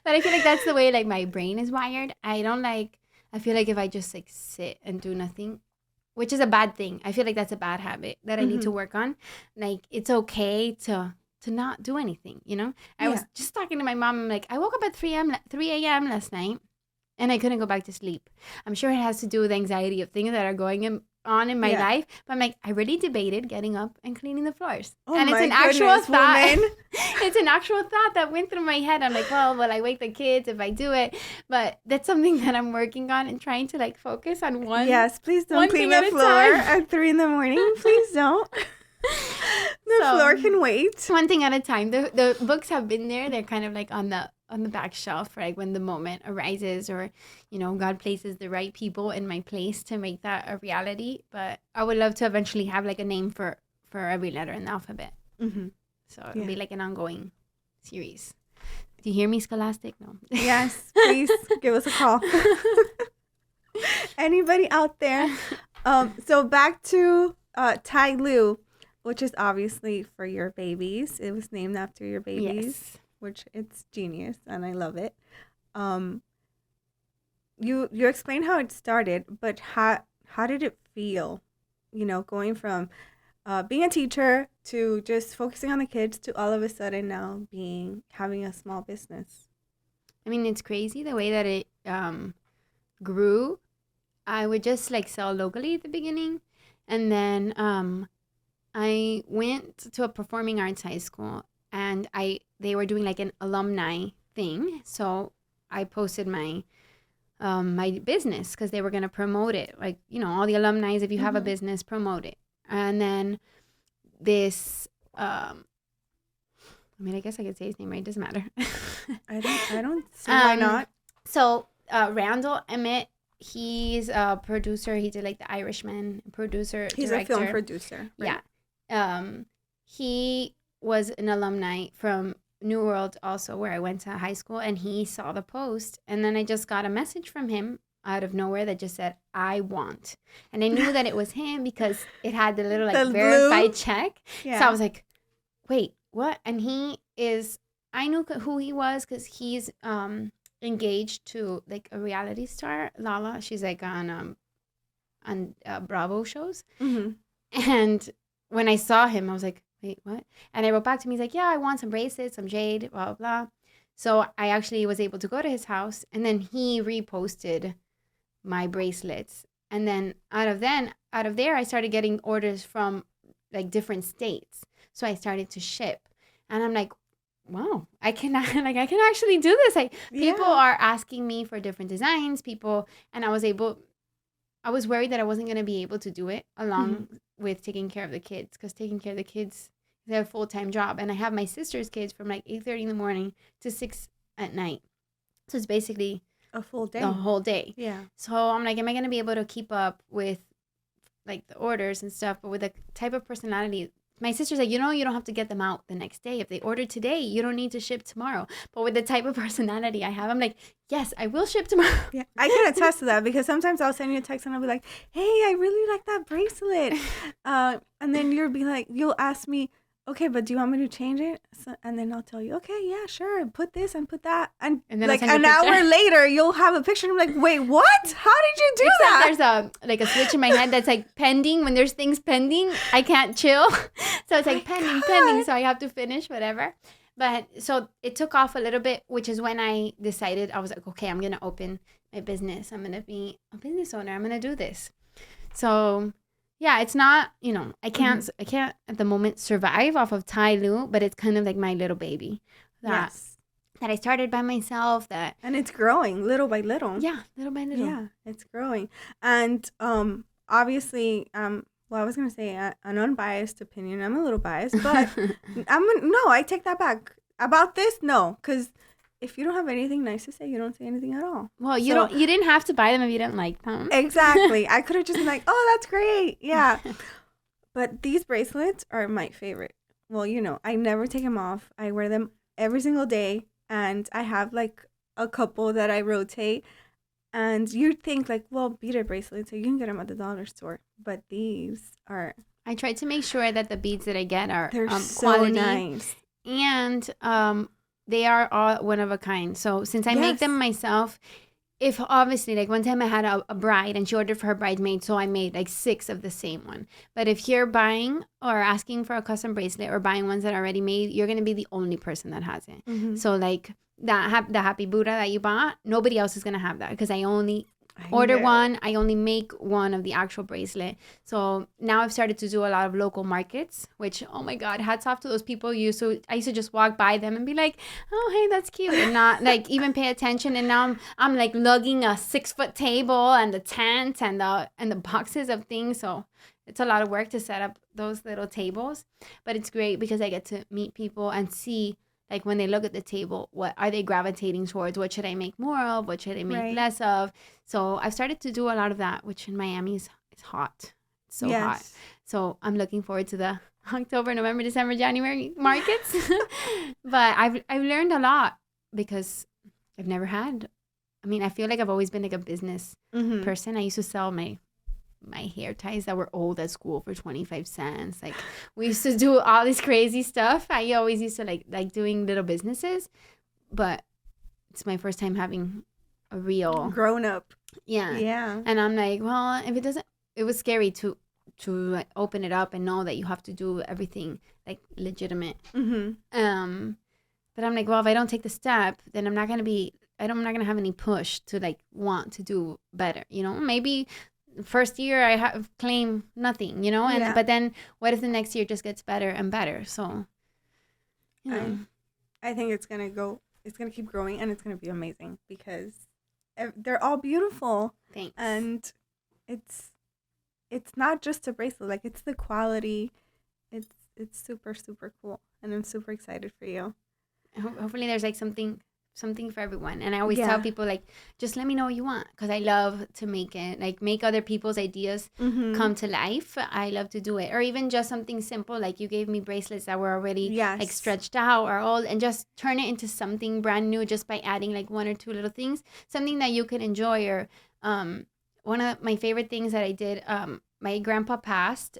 But I feel like that's the way like my brain is wired. I feel like if I just like sit and do nothing, which is a bad thing. I feel like that's a bad habit that I need to work on. Like it's okay to not do anything, I was just talking to my mom. I'm like, I woke up at 3 a.m. last night and I couldn't go back to sleep. I'm sure it has to do with anxiety of things that are going on in my life. But I'm like, I really debated getting up and cleaning the floors. Oh, and it's an actual thought. It's an actual thought that went through my head. I'm like, well, will I wake the kids if I do it? But that's something that I'm working on and trying to like focus on one. Yes, please don't clean the floor at 3 a.m. Please don't. The floor can wait. One thing at a time. The books have been there. They're kind of like on the back shelf, right? When the moment arises, or God places the right people in my place to make that a reality. But I would love to eventually have like a name for every letter in the alphabet. Mm-hmm. So it'll be like an ongoing series. Do you hear me, Scholastic? No. Yes, please give us a call. Anybody out there? So back to Tai Lu, which is obviously for your babies. It was named after your babies. Yes. Which it's genius, and I love it. You explained how it started, but how did it feel? Going from being a teacher to just focusing on the kids to all of a sudden now having a small business. I mean, it's crazy the way that it grew. I would just like sell locally at the beginning, and then I went to a performing arts high school. And they were doing like an alumni thing. So I posted my my business because they were going to promote it. Like, all the alumni, if you have a business, promote it. And then this, I guess I could say his name, right? Doesn't matter. I don't see why not. So Randall Emmett, he's a producer. He did like The Irishman, producer, He's director. a film producer. Right? Yeah. He was an alumni from New World also, where I went to high school, and he saw the post, and then I just got a message from him out of nowhere that just said, I want. And I knew that it was him because it had the little like verified check. Yeah. So I was like, wait, what? And I knew who he was because he's engaged to like a reality star, Lala. She's like on Bravo shows. Mm-hmm. And when I saw him, I was like, wait, what? And I wrote back to him. He's like, yeah, I want some bracelets, some jade, blah, blah, blah. So I actually was able to go to his house, and then he reposted my bracelets. And then out of there, I started getting orders from like different states. So I started to ship, and I'm like, wow, I can actually do this. People are asking me for different designs, and I was worried that I wasn't going to be able to do it along with taking care of the kids, because taking care of the kids is a full-time job. And I have my sister's kids from like 8:30 in the morning to 6 at night. So it's basically a full day. The whole day. Yeah. So I'm like, am I going to be able to keep up with like the orders and stuff? But with the type of personality, my sister's like, you don't have to get them out the next day. If they order today, you don't need to ship tomorrow. But with the type of personality I have, I'm like, yes, I will ship tomorrow. Yeah, I can attest to that, because sometimes I'll send you a text and I'll be like, hey, I really like that bracelet. And then you'll ask me, okay, but do you want me to change it? And then I'll tell you, okay, yeah, sure. Put this and put that. And then like an hour later, you'll have a picture. And I'm like, wait, what? How did you do that? There's a switch in my head that's like pending. When there's things pending, I can't chill. So it's like pending. So I have to finish whatever. But so it took off a little bit, which is when I decided, I was like, okay, I'm going to open my business. I'm going to be a business owner. I'm going to do this. So Yeah, it's not, I can't at the moment survive off of Thai Lu, but it's kind of like my little baby that I started by myself. And it's growing little by little. Yeah, little by little. Yeah, it's growing. And obviously, well, I was gonna say an unbiased opinion. I'm a little biased, but no, I take that back. About this, no, because if you don't have anything nice to say, you don't say anything at all. Well, you didn't have to buy them if you didn't like them. Exactly. I could have just been like, oh, that's great. Yeah. But these bracelets are my favorite. Well, I never take them off. I wear them every single day. And I have like a couple that I rotate. And you'd think like, well, beaded bracelets, so you can get them at the dollar store. But these are... I try to make sure that the beads that I get are so quality. Nice. And they are all one of a kind. So since I make them myself, if obviously, like one time I had a bride and she ordered for her bridesmaid, so I made like 6 of the same one. But if you're buying or asking for a custom bracelet or buying ones that are already made, you're going to be the only person that has it. Mm-hmm. So like the Happy Buddha that you bought, nobody else is going to have that because I only order one. I only make one of the actual bracelet. So now I've started to do a lot of local markets, which, oh my God, hats off to those people. I used to just walk by them and be like, oh, hey, that's cute. And not like even pay attention. And now I'm like lugging a 6-foot table and the tent and the boxes of things. So it's a lot of work to set up those little tables. But it's great because I get to meet people and see, like when they look at the table, what are they gravitating towards? What should I make more of? What should I make less of? So I've started to do a lot of that, which in Miami is hot. It's so hot. So I'm looking forward to the October, November, December, January markets. But I've learned a lot because I've never had. I mean, I feel like I've always been like a business person. I used to sell my hair ties that were old at school for 25 cents. Like we used to do all this crazy stuff. I always used to like doing little businesses, but it's my first time having a real grown up. Yeah. And I'm like, well, if it was scary to like, open it up and know that you have to do everything like legitimate. Mm-hmm. But I'm like, well, if I don't take the step, then I'm not going to have any push to like want to do better. Maybe first year I claim nothing, but then what if the next year just gets better and better? So I think it's gonna keep growing and it's gonna be amazing because they're all beautiful. Thanks. And it's not just a bracelet, like it's the quality. It's super, super cool, and I'm super excited for you. Hopefully there's like something for everyone. And I always tell people, like, just let me know what you want, because I love to make it, like, make other people's ideas come to life. I love to do it. Or even just something simple, like you gave me bracelets that were already like stretched out or old, and just turn it into something brand new just by adding like 1 or 2 little things, something that you could enjoy. Or one of my favorite things that I did, my grandpa passed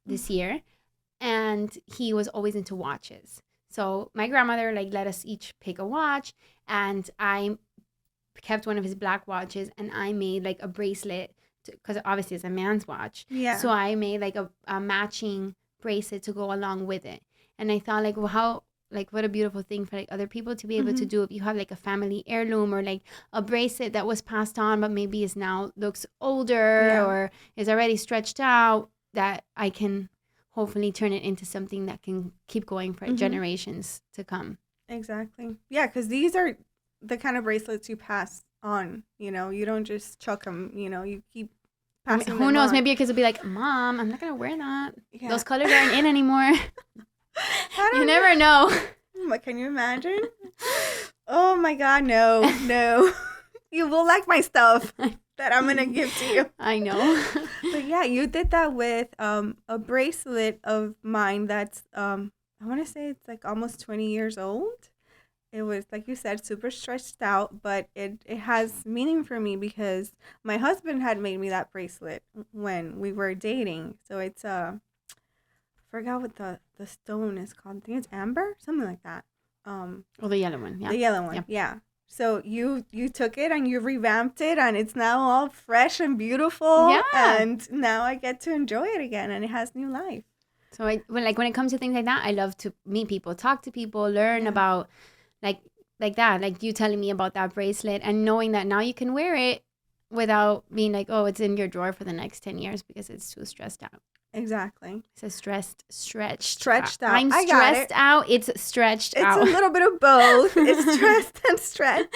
this year, and he was always into watches. So my grandmother like let us each pick a watch, and I kept one of his black watches, and I made like a bracelet because obviously it's a man's watch. Yeah. So I made like a matching bracelet to go along with it. And I thought like, well, what a beautiful thing for like other people to be able to do if you have like a family heirloom or like a bracelet that was passed on but maybe is now looks older or is already stretched out, that I can hopefully turn it into something that can keep going for generations to come. Exactly. Yeah, because these are the kind of bracelets you pass on. You don't just chuck them. You keep passing them. Who knows? Maybe your kids will be like, Mom, I'm not going to wear that. Yeah. Those colors aren't in anymore. You never know. Can you imagine? Oh, my God, no. You will like my stuff that I'm going to give to you. I know. But yeah, you did that with a bracelet of mine that's, I want to say it's like almost 20 years old. It was, like you said, super stretched out, but it has meaning for me because my husband had made me that bracelet when we were dating. So it's, I forgot what the stone is called. I think it's amber, something like that. The yellow one. Yeah. The yellow one, yeah. So you took it and you revamped it, and it's now all fresh and beautiful. Yeah. And now I get to enjoy it again, and it has new life. So when it comes to things like that, I love to meet people, talk to people, learn about like that. Like you telling me about that bracelet and knowing that now you can wear it without being like, oh, it's in your drawer for the next 10 years because it's too stressed out. Exactly. It says stretched out. I'm stressed out. It's stretched out. It's a little bit of both. It's stressed and stretched.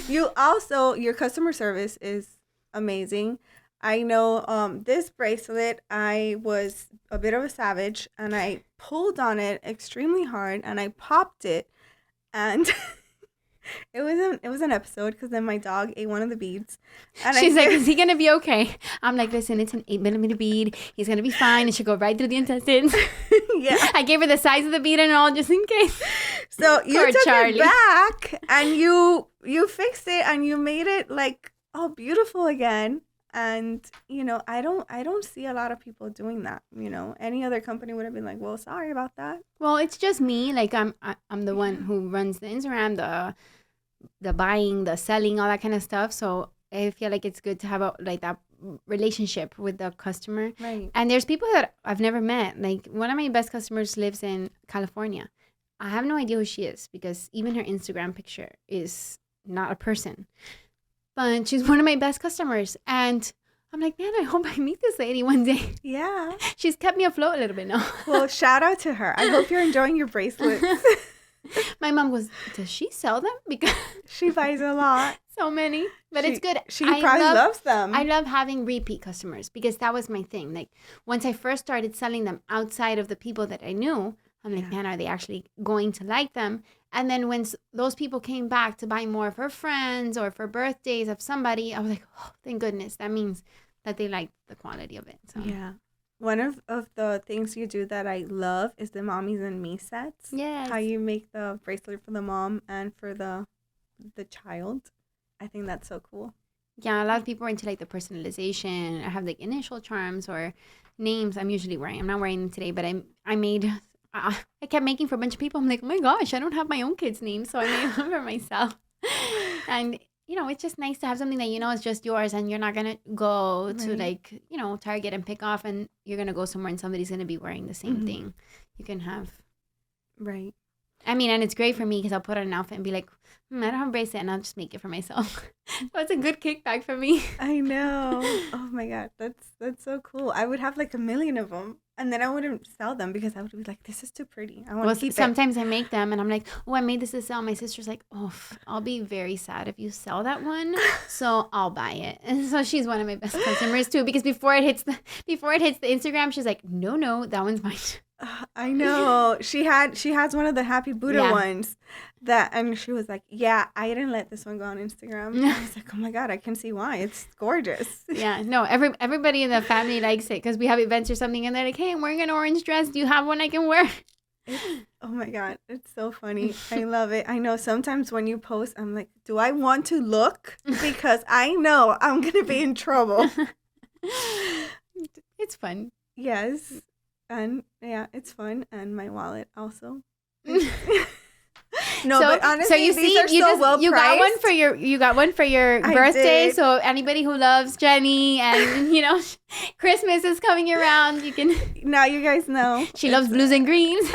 Your customer service is amazing. I know this bracelet, I was a bit of a savage and I pulled on it extremely hard and I popped it, and it was an episode because then my dog ate one of the beads. And she's like, is he going to be okay? I'm like, listen, it's an 8mm bead. He's going to be fine. It should go right through the intestines. Yeah. I gave her the size of the bead and all just in case. So you took Charlie. It back and you fixed it and you made it like all beautiful again. And, I don't see a lot of people doing that. Any other company would have been like, well, sorry about that. Well, it's just me. Like, I'm the one who runs the Instagram, the buying, the selling, all that kind of stuff. So I feel like it's good to have that relationship with the customer. Right. And there's people that I've never met. Like, one of my best customers lives in California. I have no idea who she is because even her Instagram picture is not a person. But she's one of my best customers. And I'm like, man, I hope I meet this lady one day. Yeah. She's kept me afloat a little bit now. Well, shout out to her. I hope you're enjoying your bracelets. My mom goes, does she sell them? Because she buys a lot. So many. But it's good. She probably loves them. I love having repeat customers because that was my thing. Like, once I first started selling them outside of the people that I knew, I'm like, man, are they actually going to like them? And then when those people came back to buy more for friends or for birthdays of somebody, I was like, oh, thank goodness. That means that they like the quality of it. So. Yeah. One of the things you do that I love is the Mommies and Me sets. Yes. How you make the bracelet for the mom and for the child. I think that's so cool. Yeah, a lot of people are into like the personalization. I have like initial charms or names I'm usually wearing. I'm not wearing them today, but I kept making for a bunch of people. I'm like, oh my gosh, I don't have my own kids' names, so I made them for myself. And, it's just nice to have something that is just yours and you're not going to go to like, Target and pick off and you're going to go somewhere and somebody's going to be wearing the same thing. You can have. Right. I mean, and it's great for me because I'll put on an outfit and be like, I don't have a bracelet and I'll just make it for myself. So it's a good kickback for me. I know. Oh my God. That's so cool. I would have like a million of them. And then I wouldn't sell them because I would be like, this is too pretty. I want to keep it. Sometimes I make them and I'm like, oh, I made this to sell. My sister's like, oh, I'll be very sad if you sell that one. So I'll buy it. And so she's one of my best customers too, because before it hits the Instagram, she's like, no, that one's mine. I know. She has one of the Happy Buddha ones and she was like, yeah, I didn't let this one go on Instagram. I was like, oh my God, I can see why. It's gorgeous. Yeah, no, everybody in the family likes it because we have events or something and they're like, hey, I'm wearing an orange dress. Do you have one I can wear? Oh my God, it's so funny. I love it. I know sometimes when you post, I'm like, do I want to look? Because I know I'm going to be in trouble. It's fun. Yes. And yeah, it's fun. And my wallet also. No, but honestly, so you these are so well priced. You got one for your birthday. So anybody who loves Jenny and Christmas is coming around, you can. Now you guys know she loves blues and greens.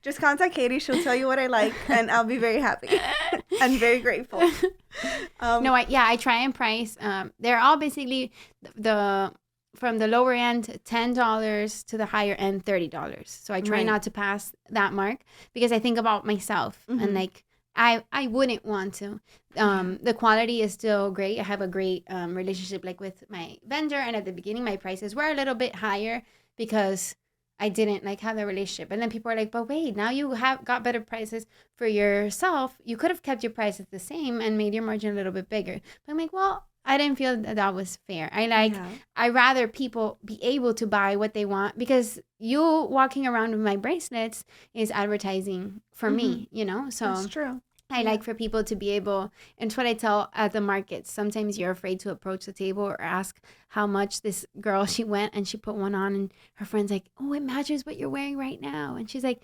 Just contact Katie. She'll tell you what I like, and I'll be very happy and very grateful. I try and price. They're all basically from the lower end, $10 to the higher end, $30. So I try not to pass that mark because I think about myself and like I wouldn't want to. The quality is still great. I have a great relationship like with my vendor, and at the beginning my prices were a little bit higher because I didn't like have the relationship. And then people are like, but wait, now you have got better prices for yourself. You could have kept your prices the same and made your margin a little bit bigger. But I'm like, well, I didn't feel that was fair. I rather people be able to buy what they want because you walking around with my bracelets is advertising for me, So that's true. I like for people to be able, and it's what I tell at the markets. Sometimes you're afraid to approach the table or ask how much this girl, she went and she put one on and her friend's like, oh, it matches what you're wearing right now. And she's like,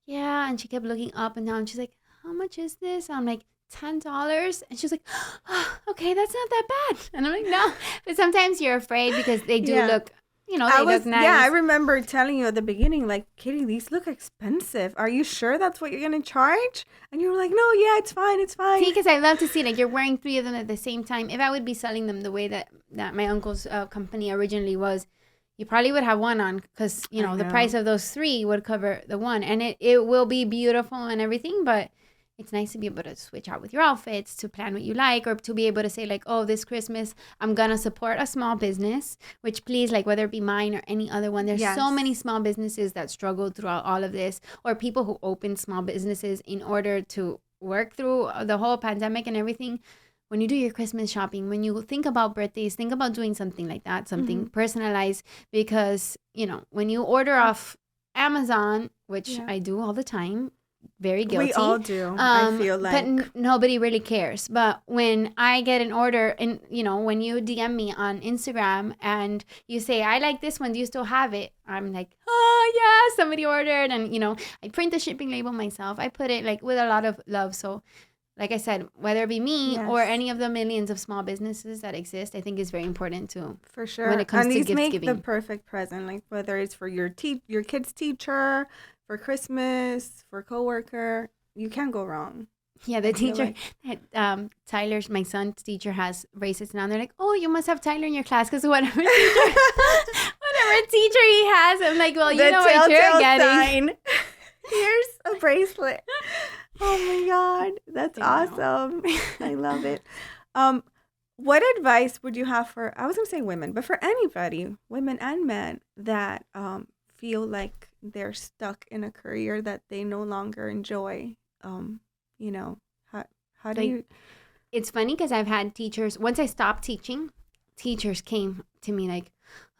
yeah. And she kept looking up and down. And she's like, how much is this? And I'm like, $10. And she's like, oh, okay, that's not that bad. And I'm like, no. But sometimes you're afraid because they do look you know, they look nice. Yeah, I remember telling you at the beginning, like, Kitty, these look expensive. Are you sure that's what you're going to charge? And you were like, no, yeah, it's fine. It's fine. See, because I love to see, like, you're wearing 3 of them at the same time. If I would be selling them the way that my uncle's company originally was, you probably would have one on because, you know, the price of those 3 would cover the one. And it will be beautiful and everything, but it's nice to be able to switch out with your outfits, to plan what you like, or to be able to say, like, oh, this Christmas, I'm going to support a small business, which please, like, whether it be mine or any other one, there's so many small businesses that struggle throughout all of this, or people who open small businesses in order to work through the whole pandemic and everything. When you do your Christmas shopping, when you think about birthdays, think about doing something like that, something personalized, because, you know, when you order off Amazon, which I do all the time, very guilty. We all do, I feel like. But nobody really cares. But when I get an order and, you know, when you DM me on Instagram and you say, I like this one, do you still have it? I'm like, oh, yeah, somebody ordered. And, you know, I print the shipping label myself. I put it, like, with a lot of love. So, like I said, whether it be me or any of the millions of small businesses that exist, I think is very important too. For sure. When it comes to gift make giving. The perfect present, like whether it's for your kid's teacher, for Christmas, for coworker, you can't go wrong. Yeah, the teacher, Tyler's, my son's teacher has bracelets now. They're like, oh, you must have Tyler in your class because whatever teacher he has, I'm like, well, you know what you're getting. Sign. Here's a bracelet. Oh my God, that's awesome. I love it. What advice would you have for, I was going to say women, but for anybody, women and men that feel like they're stuck in a career that they no longer enjoy? You know, how do you? It's funny because I've had teachers, once I stopped teaching, teachers came to me like,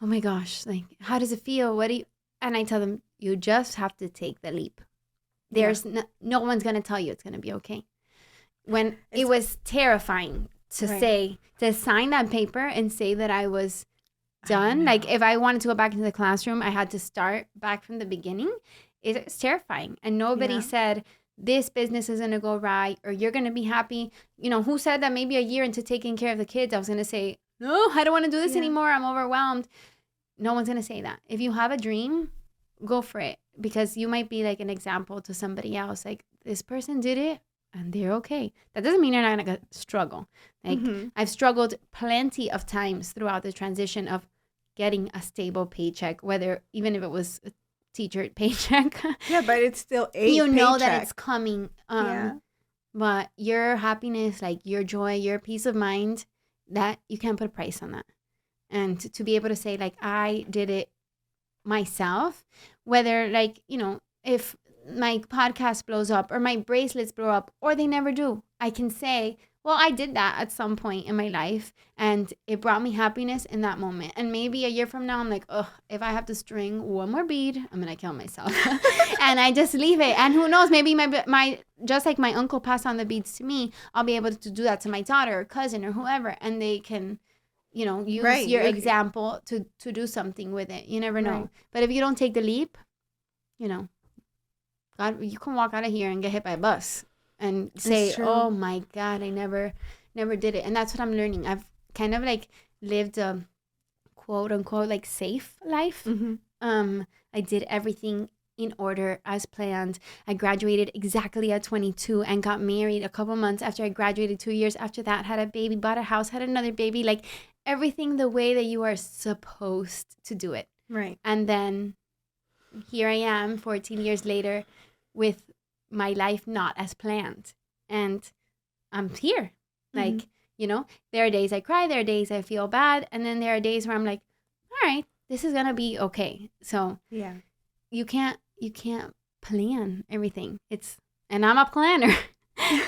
oh my gosh, like, how does it feel? What do you, and I tell them, you just have to take the leap. There's no one's going to tell you it's going to be okay. When it was terrifying to say, to sign that paper and say that I was done. Like, if I wanted to go back into the classroom, I had to start back from the beginning. It's terrifying. And nobody said, this business is going to go right or you're going to be happy. You know, who said that maybe a year into taking care of the kids, I was going to say, no, I don't want to do this anymore. I'm overwhelmed. No one's going to say that. If you have a dream, go for it. Because you might be like an example to somebody else. Like, this person did it and they're okay. That doesn't mean you're not going to struggle. Like, I've struggled plenty of times throughout the transition of getting a stable paycheck, whether even if it was a teacher paycheck. Yeah, but it's still a you know paycheck. that it's coming. But your happiness, like your joy, your peace of mind, that you can't put a price on that. And to be able to say, like, I did it myself, whether, like, you know, if my podcast blows up or my bracelets blow up or they never do, I can say, well, I did that at some point in my life and it brought me happiness in that moment. And maybe a year from now, I'm like, oh, if I have to string one more bead, I'm going to kill myself. And I just leave it. And who knows, maybe my just like my uncle passed on the beads to me, I'll be able to do that to my daughter or cousin or whoever. And they can, you know, use your example to do something with it. You never know. Right. But if you don't take the leap, you know, God, you can walk out of here and get hit by a bus and say, oh my God, I never did it. And that's what I'm learning. I've kind of like lived a quote unquote like safe life. I did everything in order as planned. I graduated exactly at 22 and got married a couple months after I graduated. 2 years after that, had a baby, bought a house, had another baby, like everything the way that you are supposed to do it. Right. And then here I am 14 years later with my life not as planned. And I'm here. Like, you know, there are days I cry, there are days I feel bad. And then there are days where I'm like, all right, this is going to be okay. So yeah, you can't plan everything. And I'm a planner.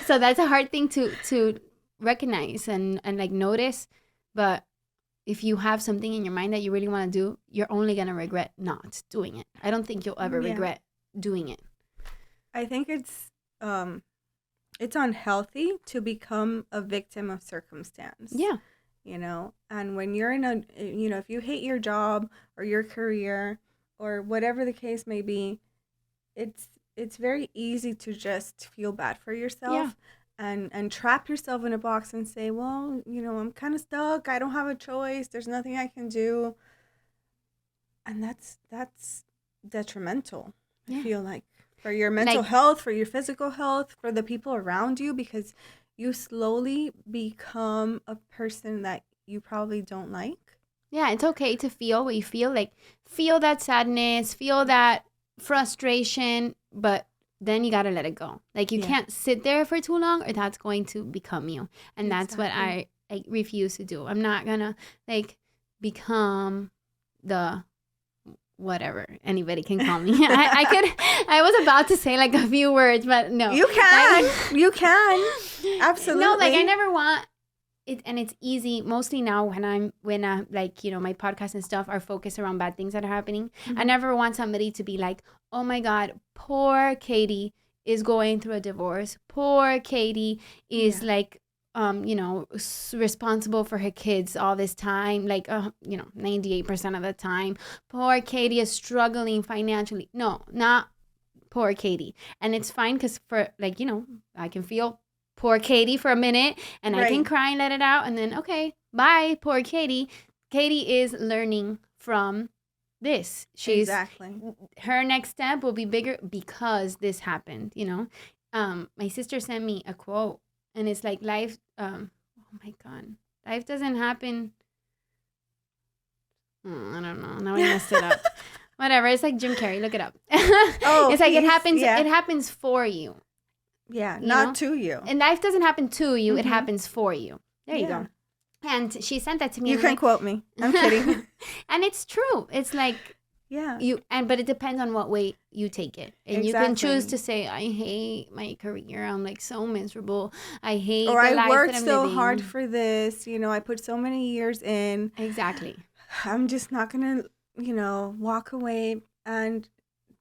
So that's a hard thing to recognize and like notice. But if you have something in your mind that you really want to do, you're only going to regret not doing it. I don't think you'll ever regret doing it. I think it's unhealthy to become a victim of circumstance. Yeah. You know, and when you're in if you hate your job or your career or whatever the case may be, it's very easy to just feel bad for yourself and trap yourself in a box and say, well, you know, I'm kind of stuck. I don't have a choice. There's nothing I can do. And that's detrimental. Yeah. I feel like for your mental health, for your physical health, for the people around you, because you slowly become a person that you probably don't like. Yeah, it's okay to feel what you feel. Like, feel that sadness, feel that frustration, but then you got to let it go. Like, you can't sit there for too long or that's going to become you. And that's what I refuse to do. I'm not going to, like, become the whatever anybody can call me. I was about to say like a few words, but no. You can. You can. Absolutely. No, like I never want it, and it's easy mostly now when I'm like, you know, my podcast and stuff are focused around bad things that are happening. I never want somebody to be like, oh my God, poor Katie is going through a divorce. Poor Katie is like you know, responsible for her kids all this time, like, you know, 98% of the time. Poor Katie is struggling financially. No, not poor Katie. And it's fine because for, like, you know, I can feel poor Katie for a minute and I can cry and let it out. And then, okay, bye, poor Katie. Katie is learning from this. She's her next step will be bigger because this happened, you know. My sister sent me a quote. And it's like life, oh my God, life doesn't happen. I don't know. Now I messed it up. Whatever. It's like Jim Carrey. Look it up. It's like it happens for you. Yeah, not to you. And life doesn't happen to you. It happens for you. There you go. And she sent that to me. You can quote me. I'm kidding. And it's true. It's like, but it depends on what way you take it. And you can choose to say, I hate my career. I'm like so miserable. I hate the life that I'm living. Or I worked so hard for this. You know, I put so many years in. Exactly. I'm just not going to, you know, walk away. And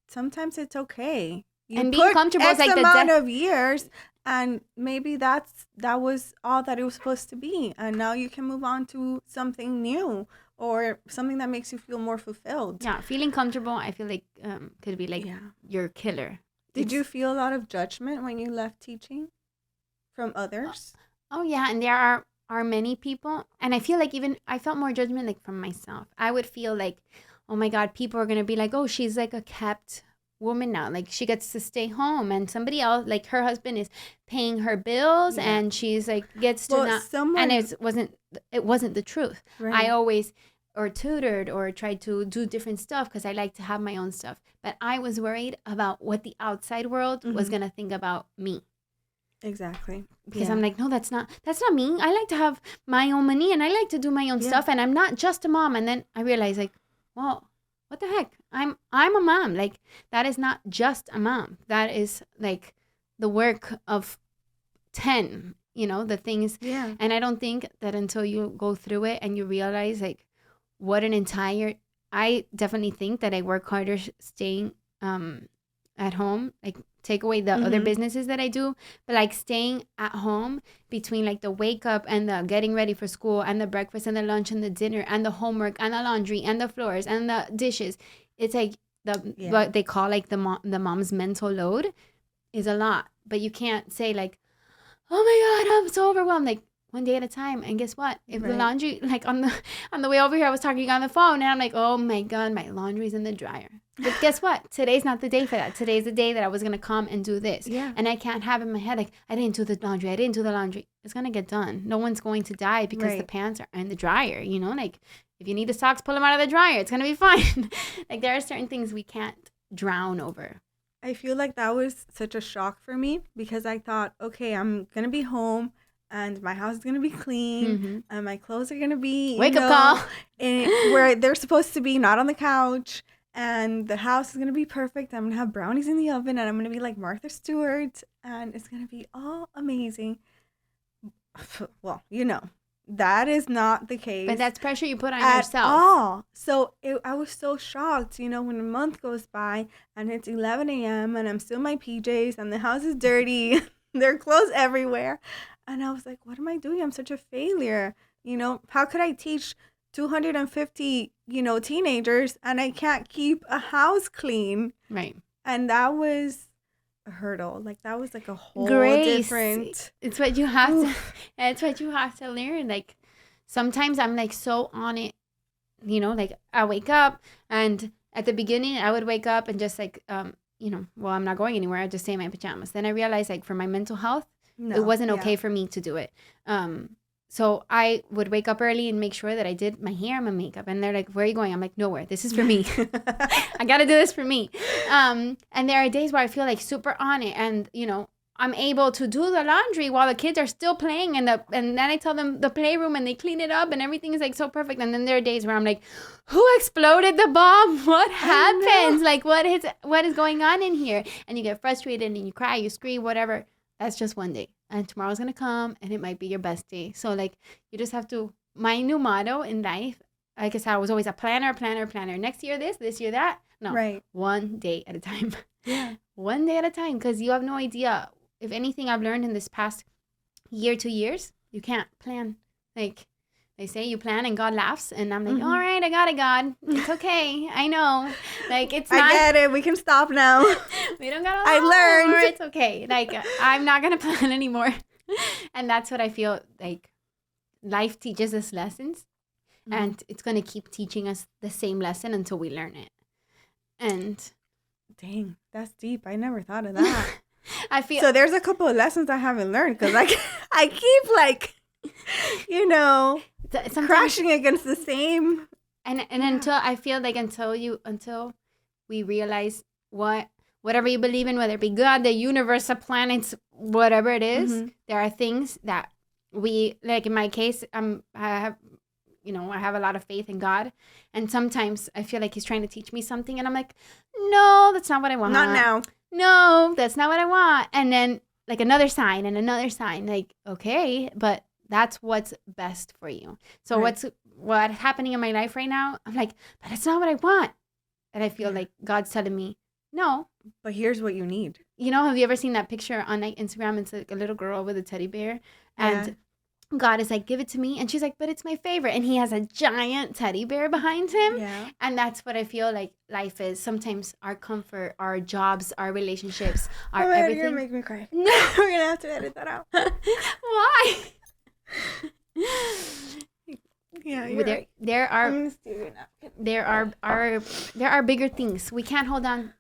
sometimes it's okay. You and being comfortable is like the amount of years. And maybe that was all that it was supposed to be. And now you can move on to something new. Or something that makes you feel more fulfilled. Yeah, feeling comfortable, I feel like could be like your killer. Did you feel a lot of judgment when you left teaching from others? Oh yeah, and there are many people. And I feel like even I felt more judgment like from myself. I would feel like, oh my God, people are going to be like, oh, she's like a kept woman now. Like she gets to stay home and somebody else, like her husband is paying her bills and she's like gets to and it wasn't the truth. Right. I always tutored or tried to do different stuff because I like to have my own stuff. But I was worried about what the outside world was going to think about me. Exactly. Because I'm like, no, that's not me. I like to have my own money and I like to do my own stuff and I'm not just a mom. And then I realized like, well, what the heck? I'm a mom. Like that is not just a mom. That is like the work of 10, you know, the things. Yeah. And I don't think that until you go through it and you realize like what I definitely think that I work harder staying at home, like take away the other businesses that I do, but like staying at home between like the wake up and the getting ready for school and the breakfast and the lunch and the dinner and the homework and the laundry and the floors and the dishes. It's like what they call like the mom's mental load is a lot, but you can't say like, oh my God, I'm so overwhelmed. Like one day at a time. And guess what? If the laundry, like on the way over here, I was talking on the phone and I'm like, oh my God, my laundry's in the dryer. But guess what? Today's not the day for that. Today's the day that I was going to come and do this. Yeah. And I can't have in my head, like, I didn't do the laundry. It's going to get done. No one's going to die because the pants are in the dryer, you know? Like, if you need the socks, pull them out of the dryer. It's going to be fine. Like, there are certain things we can't drown over. I feel like that was such a shock for me because I thought, okay, I'm going to be home and my house is going to be clean and my clothes are going to be, wake up call, where they're supposed to be, not on the couch. And the house is going to be perfect. I'm going to have brownies in the oven and I'm going to be like Martha Stewart and it's going to be all amazing. Well, you know, that is not the case. But that's pressure you put on yourself. At all. So I was so shocked, you know, when a month goes by and it's 11 a.m. and I'm still in my PJs and the house is dirty. There are clothes everywhere. And I was like, what am I doing? I'm such a failure. You know, how could I teach 250, you know, teenagers and I can't keep a house clean? Right. And that was a hurdle. Like that was like a whole different. It's what you have to. It's what you have to learn. Like sometimes I'm like so on it like I wake up, and at the beginning I would wake up and just like, well, I'm not going anywhere. I just stay in my pajamas. Then I realized like for my mental health, it wasn't okay for me to do it. So I would wake up early and make sure that I did my hair and my makeup. And they're like, where are you going? I'm like, nowhere. This is for me. I got to do this for me. And there are days where I feel like super on it. And, I'm able to do the laundry while the kids are still playing. And then I tell them the playroom and they clean it up and everything is like so perfect. And then there are days where I'm like, who exploded the bomb? What happens? Like, what is going on in here? And you get frustrated and you cry, you scream, whatever. That's just one day. And tomorrow's going to come and it might be your best day. So like, you just have to, my new motto in life, like I said, I was always a planner. Next year this year that. No, right. One day at a time. Yeah. One day at a time. Because you have no idea. If anything I've learned in this past year, 2 years, you can't plan. Like they say you plan and God laughs. And I'm like, all right, I got it, God. It's okay. I know. Like it's not. I get it. We can stop now. We don't got to. I learned. It's okay. Like I'm not going to plan anymore. And that's what I feel like life teaches us lessons. And it's going to keep teaching us the same lesson until we learn it. And dang, that's deep. I never thought of that. I feel so there's a couple of lessons I haven't learned because I keep like, crashing against the same. And until I feel like until we realize whatever you believe in, whether it be God, the universe, the planets, whatever it is, there are things that we, like in my case, I have a lot of faith in God. And sometimes I feel like he's trying to teach me something. And I'm like, no, that's not what I want. Not now. No, that's not what I want. And then like another sign and another sign. Like, okay, but that's what's best for you. So what's happening in my life right now? I'm like, but that's not what I want. And I feel like God's telling me, no. But here's what you need. Have you ever seen that picture on like Instagram? It's like a little girl with a teddy bear. And God is like, give it to me. And she's like, but it's my favorite. And he has a giant teddy bear behind him. Yeah. And that's what I feel like life is. Sometimes our comfort, our jobs, our relationships, our everything. You're going to make me cry. No. We're going to have to edit that out. Why? Yeah, there are bigger things. We can't hold on.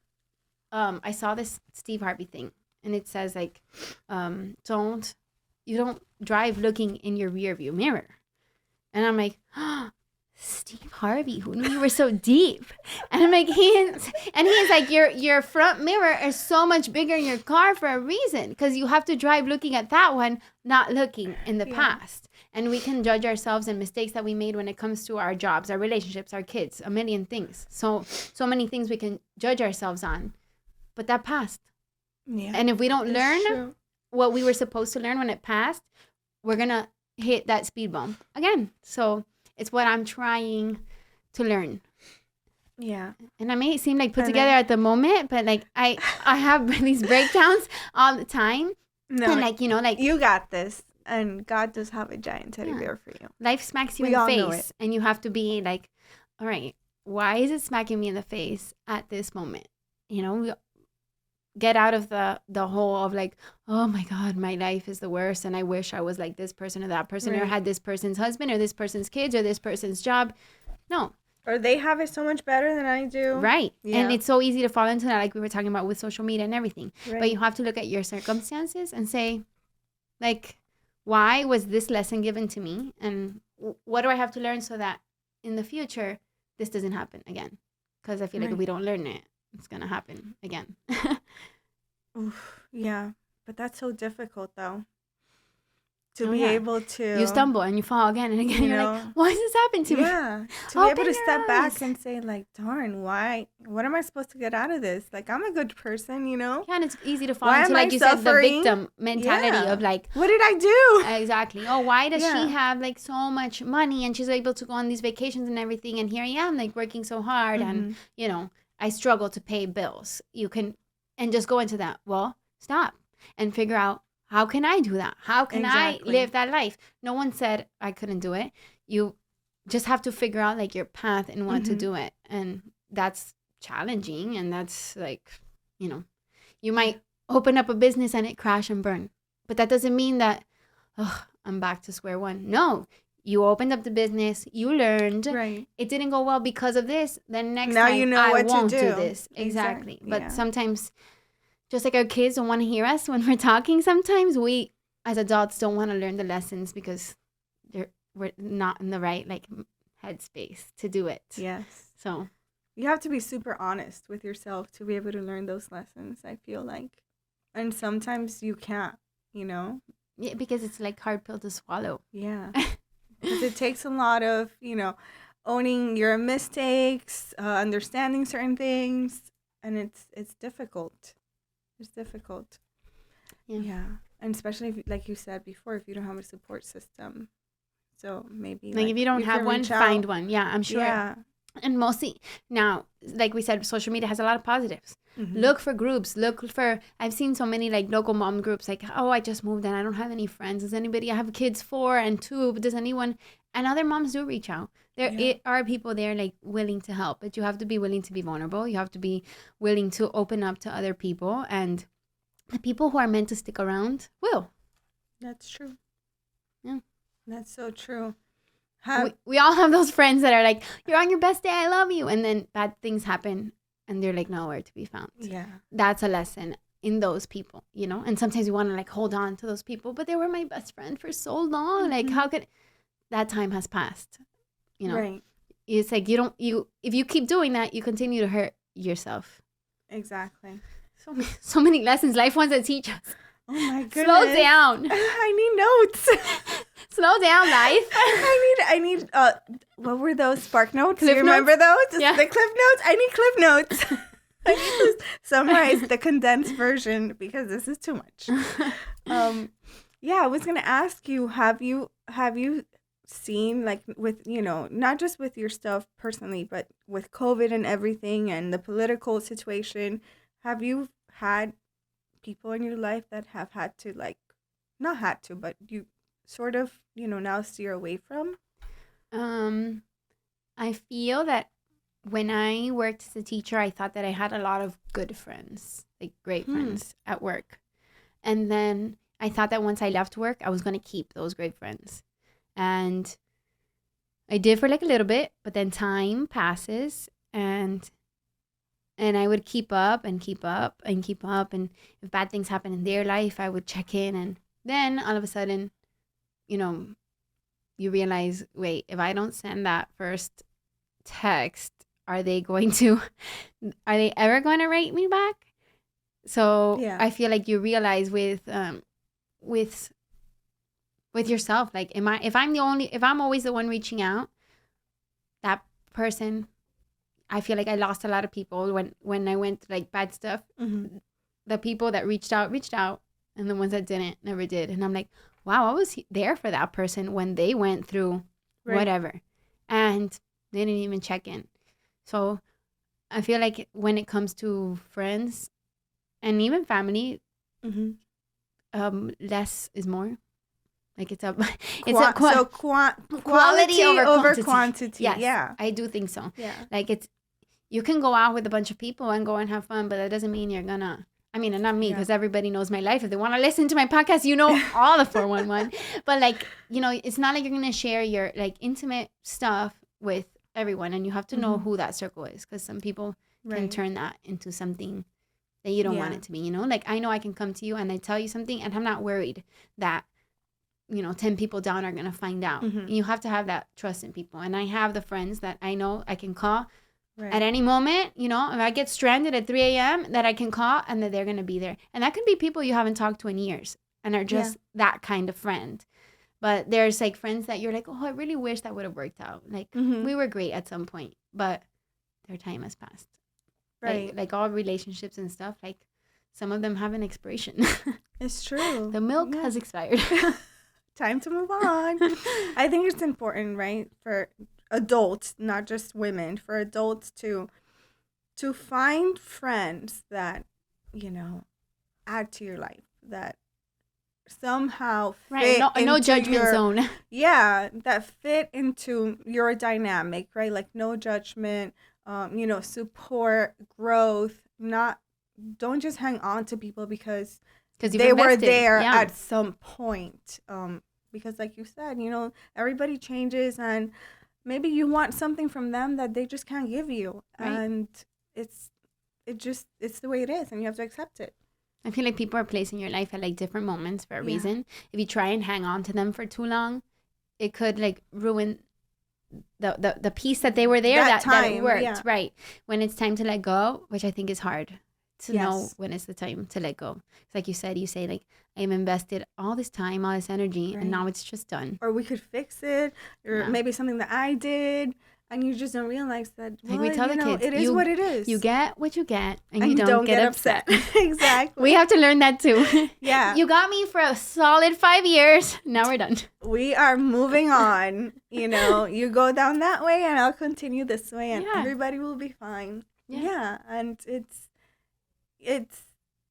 I saw this Steve Harvey thing. And it says like, you don't drive looking in your rear view mirror. And I'm like, Steve Harvey, who knew you were so deep? And I'm like, he's like, your front mirror is so much bigger in your car for a reason, because you have to drive looking at that one, not looking in the past. And we can judge ourselves and mistakes that we made when it comes to our jobs, our relationships, our kids, a million things. So many things we can judge ourselves on, but that passed. Yeah. And if we don't learn what we were supposed to learn when it passed, we're going to hit that speed bump again. So it's what I'm trying to learn. Yeah. And I may seem like put together at the moment, but like I have these breakdowns all the time. No. And like, you got this. And God does have a giant teddy bear for you. Life smacks you in the face. And you have to be like, all right, why is it smacking me in the face at this moment? Get out of the hole of like, oh my God, my life is the worst and I wish I was like this person or that person, or had this person's husband or this person's kids or this person's job. No. Or they have it so much better than I do. Right. Yeah. And it's so easy to fall into that, like we were talking about with social media and everything. Right. But you have to look at your circumstances and say, like, why was this lesson given to me? And what do I have to learn so that in the future, this doesn't happen again? Because I feel like if we don't learn it, it's going to happen again. Oof, yeah. But that's so difficult, though. To be able to... You stumble and you fall again and again. You're like, why does this happen to me? Yeah. To be able to step back and say, like, darn, why? What am I supposed to get out of this? Like, I'm a good person, Yeah, and it's easy to fall into, like you said, the victim mentality of, like... What did I do? Exactly. Oh, why does she have, like, so much money and she's able to go on these vacations and everything, and here I am, like, working so hard and, I struggle to pay bills. You can... And just go into that. Well, stop and figure out, how can I do that? How can I live that life? No one said I couldn't do it. You just have to figure out like your path and want to do it. And that's challenging. And that's like, you might open up a business and it crash and burn. But that doesn't mean that, I'm back to square one. No, You opened up the business. You learned. Right. It didn't go well because of this. Then next now time you know I what won't to do this. Exactly. But yeah. sometimes, just like our kids don't want to hear us when we're talking, sometimes we, as adults, don't want to learn the lessons because we're not in the right like headspace to do it. Yes. So you have to be super honest with yourself to be able to learn those lessons, I feel like. And sometimes you can't, you know? Yeah, because it's like hard pill to swallow. Yeah. Because it takes a lot of, you know, owning your mistakes, understanding certain things, and it's difficult. It's difficult. Yeah. And especially, if, like you said before, if you don't have a support system. So maybe like if you don't have one, find one. Yeah, I'm sure. Yeah. And mostly now, like we said, social media has a lot of positives. Look for groups. I've seen so many like local mom groups like, oh, I just moved and I don't have any friends. Does anybody, I have kids 4 and 2, but does anyone? And other moms do reach out. There are people there like willing to help, but you have to be willing to be vulnerable. You have to be willing to open up to other people, and the people who are meant to stick around will. That's true. Yeah. That's so true. We all have those friends that are like, you're on your best day, I love you. And then bad things happen and they're like nowhere to be found. Yeah. That's a lesson in those people, you know? And sometimes you want to like hold on to those people, but they were my best friend for so long. Like how could that time has passed, you know? Right. It's like if you keep doing that, you continue to hurt yourself. Exactly. So many lessons life wants to teach us. Oh my goodness. Slow down. I need notes. Slow down, life. I need what were those Spark Notes? Cliff you remember notes? those? Yeah. The Cliff Notes? I need Cliff Notes. I need to summarize the condensed version because this is too much. Yeah, I was gonna ask you, have you seen, like, with, you know, not just with your stuff personally, but with COVID and everything and the political situation, have you had people in your life that have had to, like, not had to, but you sort of, you know, now steer away from? I feel that when I worked as a teacher, I thought that I had a lot of good friends, like great friends at work. And then I thought that once I left work, I was going to keep those great friends. And I did for like a little bit, but then time passes and I would keep up and keep up and keep up. And if bad things happen in their life, I would check in. And then all of a sudden, you know, you realize, wait, if I don't send that first text, are they ever going to write me back? So yeah. I feel like you realize with yourself, like, if I'm always the one reaching out, that person, I feel like I lost a lot of people when I went through like bad stuff. The people that reached out, and the ones that didn't never did. And I'm like, wow, I was there for that person when they went through whatever, and they didn't even check in. So I feel like when it comes to friends and even family, less is more. Like quality over quantity. Yes, yeah, I do think so. Yeah, like you can go out with a bunch of people and go and have fun, but that doesn't mean you're gonna. I mean, and not me, because everybody knows my life. If they want to listen to my podcast, you know all the 411. But like, you know, it's not like you're gonna share your like intimate stuff with everyone, and you have to know who that circle is, because some people can turn that into something that you don't want it to be. You know, like I know I can come to you and I tell you something, and I'm not worried that, you know, 10 people down are gonna find out. You have to have that trust in people, and I have the friends that I know I can call at any moment. You know, if I get stranded at 3 a.m. that I can call and that they're gonna be there, and that can be people you haven't talked to in years and are just that kind of friend. But there's like friends that you're like, oh, I really wish that would have worked out. Like we were great at some point, but their time has passed. Right. Like all relationships and stuff, like some of them have an expiration. It's true. The milk has expired. Time to move on. I think it's important, right, for adults, not just women, for adults to find friends that, you know, add to your life, that somehow fit no judgment zone. Yeah, that fit into your dynamic, right? Like no judgment, you know, support, growth. Don't just hang on to people because they were there at some point. because like you said, everybody changes, and maybe you want something from them that they just can't give you. Right. And it's the way it is, and you have to accept it. I feel like people are placed in your life at like different moments for a reason. If you try and hang on to them for too long, it could like ruin the piece that they were there, that it worked. Right. When it's time to let go, which I think is hard to know when it's the time to let go. It's like you say like, I'm invested all this time, all this energy, and now it's just done. Or we could fix it, or maybe something that I did, and you just don't realize that. Like we tell the kids, it is what it is. You get what you get, and you don't get upset. Exactly. We have to learn that too. Yeah. You got me for a solid 5 years. Now we're done. We are moving on. You go down that way, and I'll continue this way, and everybody will be fine. Yeah. And it's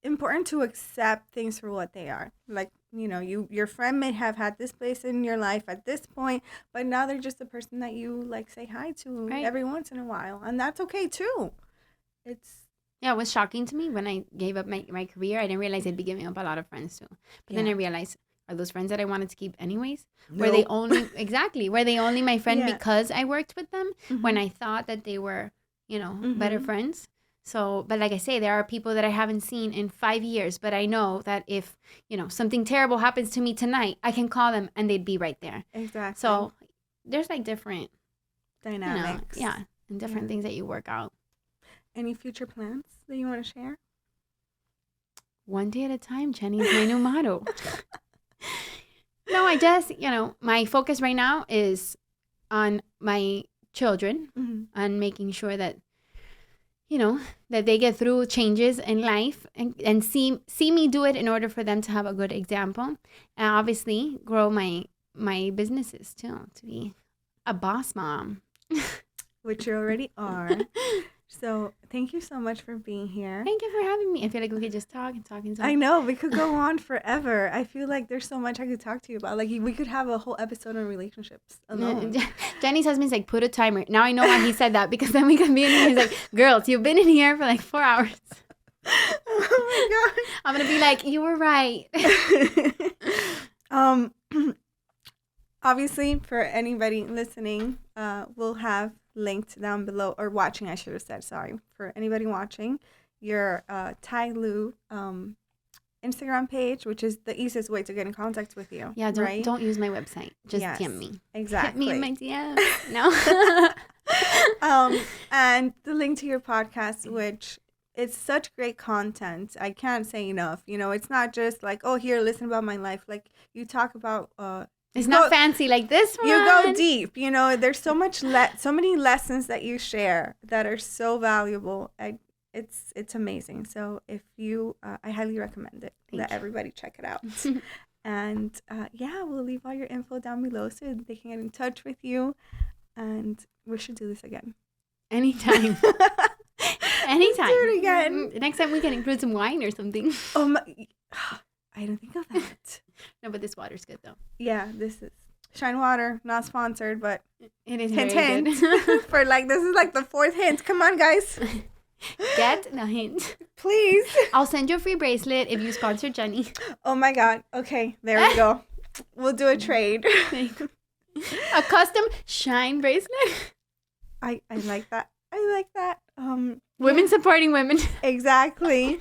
important to accept things for what they are. Like, your friend may have had this place in your life at this point, but now they're just a person that you like say hi to every once in a while, and that's okay too. It was shocking to me when I gave up my career. I didn't realize I'd be giving up a lot of friends too. But then I realized, are those friends that I wanted to keep anyways? Nope. Were they only my friend because I worked with them when I thought that they were, better friends? So, but like I say, there are people that I haven't seen in 5 years, but I know that if, something terrible happens to me tonight, I can call them and they'd be right there. Exactly. So there's like different dynamics. And different things that you work out. Any future plans that you want to share? One day at a time, Jenny, is my new motto. No, I just, my focus right now is on my children and making sure that, that they get through changes in life and see me do it in order for them to have a good example. And obviously grow my businesses too, to be a boss mom. Which you already are. So thank you so much for being here. Thank you for having me. I feel like we could just talk and talk and talk. I know. We could go on forever. I feel like there's so much I could talk to you about. Like, we could have a whole episode on relationships alone. Jenny's husband's like, put a timer. Now I know why he said that, because then we could be in here. He's like, girls, you've been in here for like 4 hours. Oh, my God. I'm going to be like, you were right. Obviously, for anybody listening, we'll have linked down below, or watching, I should have said, sorry. For anybody watching, your Tyloo Instagram page, which is the easiest way to get in contact with you. Yeah, don't use my website. Just DM me. Exactly. Hit me in my DM. No. And the link to your podcast, which it's such great content. I can't say enough. It's not just like, oh, here, listen about my life. Like, you talk about it's not fancy like this one. You go deep. There's so many lessons that you share that are so valuable. It's amazing. So if you, I highly recommend it. Let everybody check it out. And we'll leave all your info down below so they can get in touch with you. And we should do this again. Anytime. Anytime. Let's do it again. Next time we can include some wine or something. I didn't think of that. No, but this water's good though. Yeah, this is Shine Water, not sponsored, but it is hint, very hint. good. For this is like the 4th hint. Come on, guys. Get the hint. Please. I'll send you a free bracelet if you sponsor Jenny. Oh my God. Okay, there we go. We'll do a trade. A custom Shine bracelet. I like that. Women supporting women. Exactly.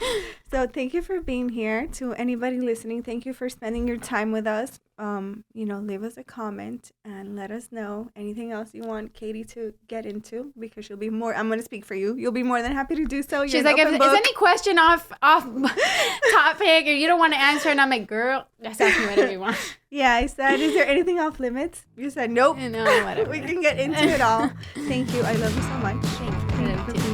So thank you for being here. To anybody listening, thank you for spending your time with us. Leave us a comment and let us know anything else you want Katie to get into, because she'll be more, I'm going to speak for you. You'll be more than happy to do so. She's like, if any question off topic or you don't want to answer, and I'm like, girl, just ask me whatever you want. Yeah, I said, is there anything off limits? You said, nope. No, whatever. We can get into it all. Thank you. I love you so much. Thank you. I love you too.